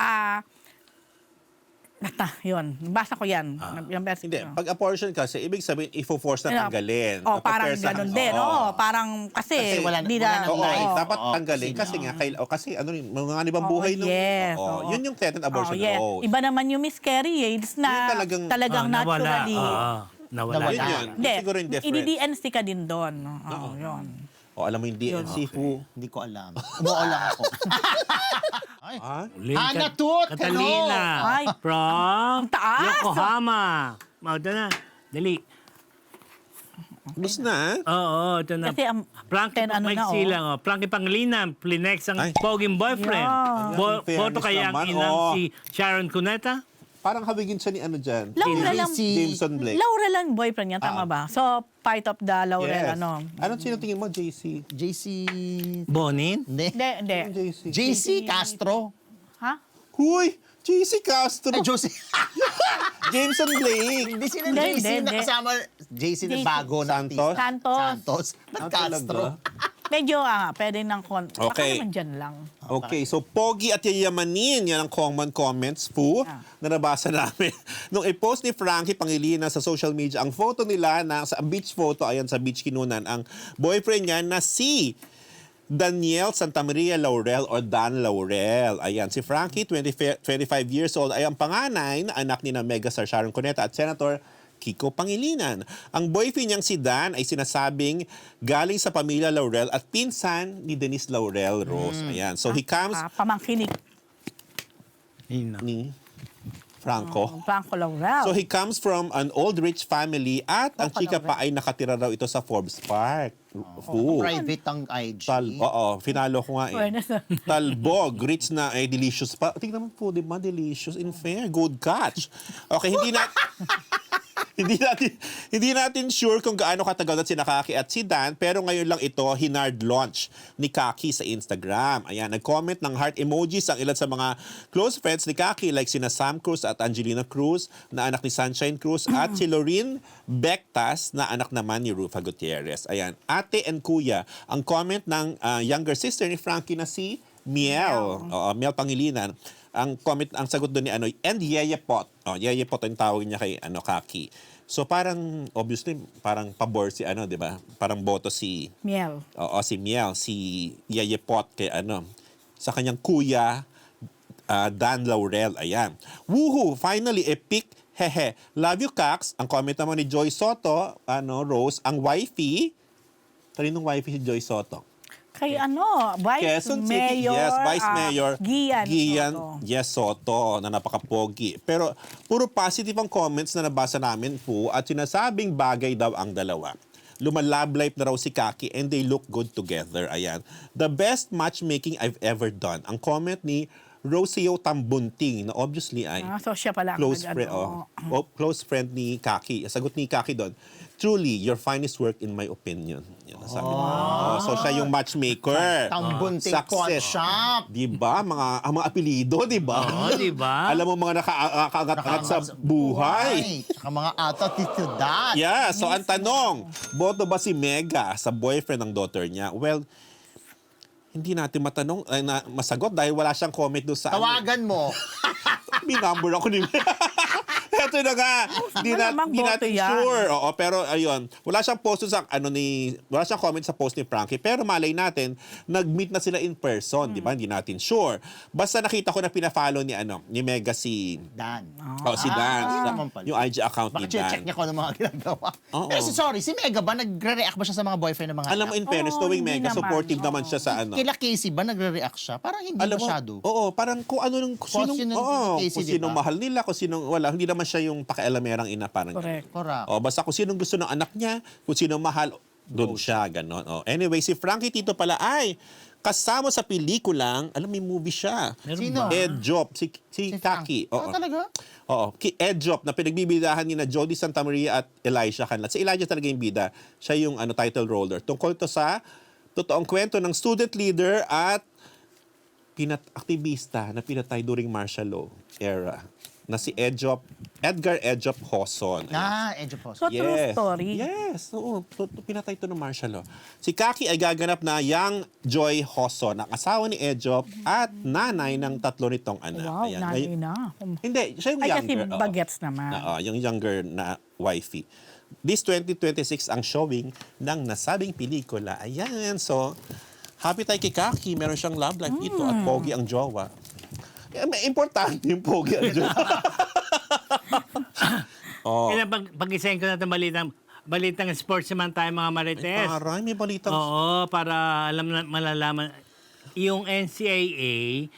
yun. Basa ko yan. Yung best, Hindi, pag abortion kasi, ibig sabihin, ifo-force na tanggalin. Parang Kapag ganun person- din. Oo. Oo, parang kasi, Kasi wala di na Oo, life. dapat Oo, tanggalin kasi nga kasi mga ibang buhay nung yes, oo, oo. yun yung threatened abortion yes. laws. Iba naman yung miscarriage na Yung talagang naturally. Nawala. Yun yun. Hindi, Siguro yung difference. i-DNC ka din doon. Oo, yun. O alam mo yung DNC who? Hindi ko alam. Umuo lang ako. Ay. Ha? Hana Tut! Catalina. Ay. From Ang taas. Yokohama. Ito na. Dali. Bus na. Oo, ito na. Kasi ang Frankie ten ano na, Frankie lang. Frankie Pangilinan. Plinex ang Ay. poging boyfriend. Yeah. Fairness Boto kaya ang naman, inang oh. si Sharon Cuneta? Parang habigin siya ni dyan. Laura lang. Jameson Blake. Laura lang boyfriend niya, tama ba? So, part of the Laurel, Yes. ano? Sino tingin mo, JC? JC... Bonin? Hindi. Hindi. JC. JC Castro. Ha? Huy! JC Castro! Ay, Jose. Jameson Blake! Hindi sila Hindi, JC hindi. na kasama. JC na JC. bago na Santos? artista. Santos. Ba't Ah, Castro? talaga? Medyo, pwede ng baka Okay. naman dyan lang. Okay, so pogi at yayamanin, yan ang common comments po na nabasa namin. Nung i-post ni Frankie Pangilinan sa social media, ang photo nila na sa beach photo, ayan sa beach kinunan, ang boyfriend niya na si Daniel Santamaria Laurel or Dan Laurel. Ayan, si Frankie, 25 years old, ay ang panganay na anak ni na Megastar Sharon Cuneta at Senator Kiko Pangilinan. Ang boyfriend niyang si Dan ay sinasabing galing sa pamilya Laurel at pinsan ni Denise Laurel Rose. Ayan. So he comes Pamangkinig. ni Franco. Franco Laurel. So he comes from an old rich family at ang Franco chika pa Laurel. ay nakatira raw ito sa Forbes Park. Fu. Private ang IG. Oo, finalo ko nga eh. Fairness. Talbog, rich na delicious pa. Tingnan mo po, di ba? Delicious in fair. Good catch. Okay, hindi natin sure kung gaano katagal na si Kaki at si Dan, pero ngayon lang ito hinard launch ni Kaki sa Instagram. Ayan, nag-comment ng heart emojis ang ilan sa mga close friends ni Kaki like sina Sam Cruz at Angelina Cruz na anak ni Sunshine Cruz at si Lorene Bectas na anak naman ni Rufa Gutierrez. Ayan, ate and kuya. Ang comment ng younger sister ni Frankie na si Miel. Miel Pangilinan. Ang comment, ang sagot doon ni and Yeye Pot. Yeye Pot ang tawag niya kay Kaki. So parang obviously parang pabor si di ba? Parang boto si Miel. si Miel, si Yeye Pot kay sa kanyang kuya Dan Laurel. Ayan. Woohoo, finally epic. Hehe. Love you, Cax. Ang comment naman ni Joy Soto, Rose, ang wifey. Kaninong wifey si Joy Soto? Kay Vice Quezon City, Mayor. yes, Vice Mayor Gian Soto. Yes, Soto, na napakapogi. Pero puro positive ang comments na nabasa namin po at sinasabing bagay daw ang dalawa. Lumalab life na raw si Kaki and they look good together. Ayan. The best matchmaking I've ever done. Ang comment ni Rocio Tambunting na obviously ay So siya pala. close friend, close friend ni Kaki. Sagot ni Kaki doon, truly, your finest work in my opinion. Yan ang sabi niya. So siya yung matchmaker. Tambunting Pawn Shop. Diba? Ang mga apelido, diba? Oo, diba? Alam mo mga nakaagat-agat sa buhay. Tsaka mga attitudad. Yeah, so ang tanong, boto ba si Mega sa boyfriend ng daughter niya? Well, hindi natin masagot dahil wala siyang comment doon sa Tawagan mo. Binumber ako ni Eto na nga. Hindi natin sure. Oo, pero ayun, wala siyang post sa wala siyang comment sa post ni Frankie, pero malay natin nag-meet na sila in person, di ba? Hindi natin sure. Basta nakita ko na pina-follow ni Mega si Dan. si Dan. naman pala. Yung IG account Baka ni Dan. check niya kung ano mga ginagawa. Oo. Pero sorry, si Mega ba, nagre-react ba siya sa mga boyfriend ng mga Alam mo, in fairness, Oo, knowing hindi Mega, naman. supportive naman siya sa Kila Casey ba, nagre-react siya? Parang hindi Alam mo, masyado. oo, parang kung Kung sinong Casey, kung di sinong ba? mahal nila, kung sinong wala, hindi naman siya yung pakialamerang ina, parang Correct. Correct. basta kung sinong gusto ng anak niya, kung sinong mahal, doon siya, gano'n. Anyway, si Frankie Tito pala ay kasama sa pelikulang, may movie siya. Sino? Ed Job, si Kaki. Oo, talaga? Oo, Ed Job na pinagbibidahan ni na Jody Santamaria at Elijah Canlat. Si Elijah talaga yung bida. Siya yung title roller. Tungkol to sa totoong kwento ng student leader at aktivista na pinatay during martial law era na si Edgar Ejop Hoson. Edyo po. So, true story. Yes, oo. Pinatay ito ng martial law. Si Kaki ay gaganap na young Joy Hoson, ang asawa ni Ejop at nanay ng tatlo nitong anak. Wow, Ayan. nanay na. Hindi, siya yung Ay, kasi younger. Oo. bagets naman. Yung younger na wifey. This 2026 ang showing ng nasabing pelikula. Ayan, so happy tayo kay Kaki. Meron siyang love life dito at pogi ang jowa. Importante yung pogi ang jowa. Kaya pag-isahin ko natin balitang sports naman tayo mga Marites. Aray, may balita. Oo, para malalaman. Yung NCAA,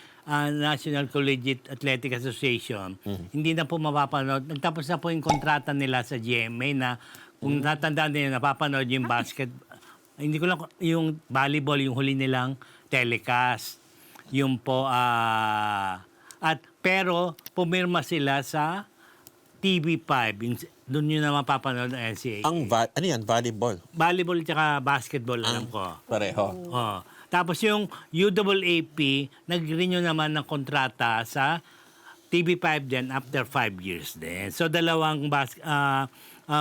National Collegiate Athletic Association, hindi na po mapapanood. Nagtapos na po yung kontrata nila sa GMA na kung tatandaan nila, napapanood yung hindi ko lang, yung volleyball, yung huli nilang telecast. Yung po, pero pumirma sila sa TV5. Doon yun na mapapanood ng NCAA. Ano yan? Volleyball? Volleyball at basketball, alam ko. Pareho. Oh. Tapos yung UAAP, nag-renew naman ng kontrata sa TV5 din after 5 years din. So dalawang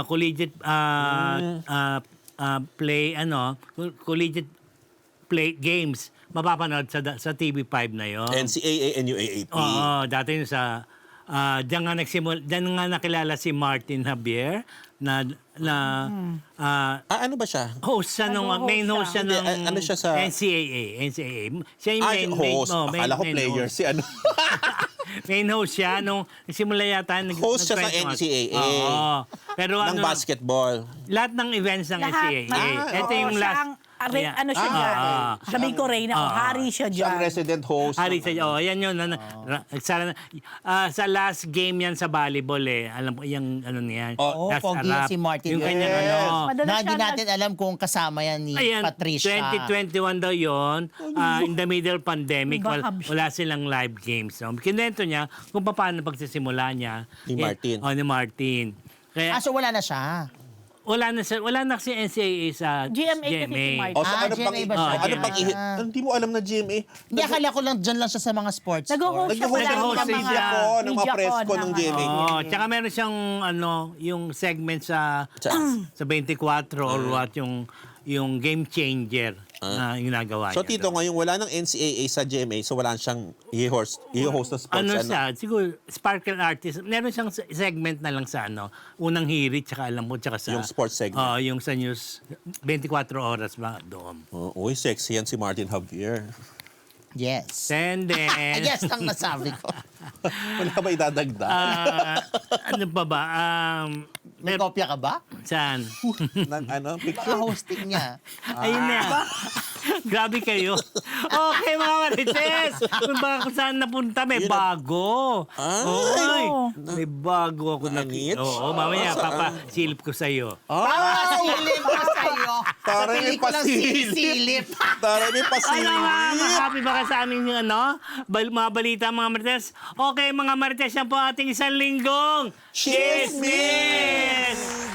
collegiate collegiate games, mapapanood sa TV5 na yon. NCAA, NUAAP. Oo, dati yung sa diyan nga nakilala si Martin Javier na ano ba siya? host siya nung Ano, host main host siya Hindi, ng ano siya sa- NCAA. Siya yung main host. main Akala ko main player. host. Si ano? Main host siya nung nagsimula yata Host siya sa nagkwento nga. NCAA. Oo. Pero ng basketball. lahat ng events ng Lahat. NCAA. Ito Oo, yung siya last. ang- ano siya Ah, dyan? ah. Sabi ko, Reyna, hari siya Siya ang dyan. resident host. Hari sa yan yun. Sa last game yan sa volleyball eh. Alam ko yung ano niyan. Oo, last pogi Arap. si Martin. Yung kanyang Yes. ano. Madalas Na hindi siya natin alam kung kasama yan ni Ayan, Patricia. 2021 daw yun. In the middle pandemic, Bahab siya. wala silang live games. So, kinento niya kung paano pagsisimula niya. Ni Martin. Ni Martin. Kaya So wala na siya. wala na si NCAA sa GMA kasi si Martin. O, so ano GMA pang ba siya? ano pang Ah. hindi mo alam na GMA? Hindi, akala ko lang dyan lang siya sa mga sports. Nag-host siya Nag-host palagi siya ng ng mga media ko, ng mga media press ko con ng ng GMA. ano. Oh, tsaka meron siyang yung segment sa 24 or what yung game changer na ginagawa So niya. Tito, ngayon wala ng NCAA sa GMA, so wala siyang i-host na sports. Ano siya, siguro Sparkle Artist, meron siyang segment na lang sa unang hirit, tsaka alam mo, tsaka sa... Yung sports segment. Yung sa news, 24 oras ba doon. Uy, sexy yan si Martin Javier. Yes. And then... Yes, ang nasabi ko. Wala ka ba idadagdag? ano pa ba? May kopya ka ba? Saan? ng ano, Baka picture? hosting niya. Ayun na. Grabe kayo. Okay, mga Marites. Kung saan napunta, may bago. Oy, may bago ako Anits? Oo, mamaya, papasilip ko sa'yo. Silip ka sa'yo. Parang Sa may pelikulang pasilip. silip. Tara, may Ano pasilip. nga, happy ba ka sa amin yung mga balita mga Marites? Okay, mga Marites, yan po ating isang linggong Chismis! Chismis!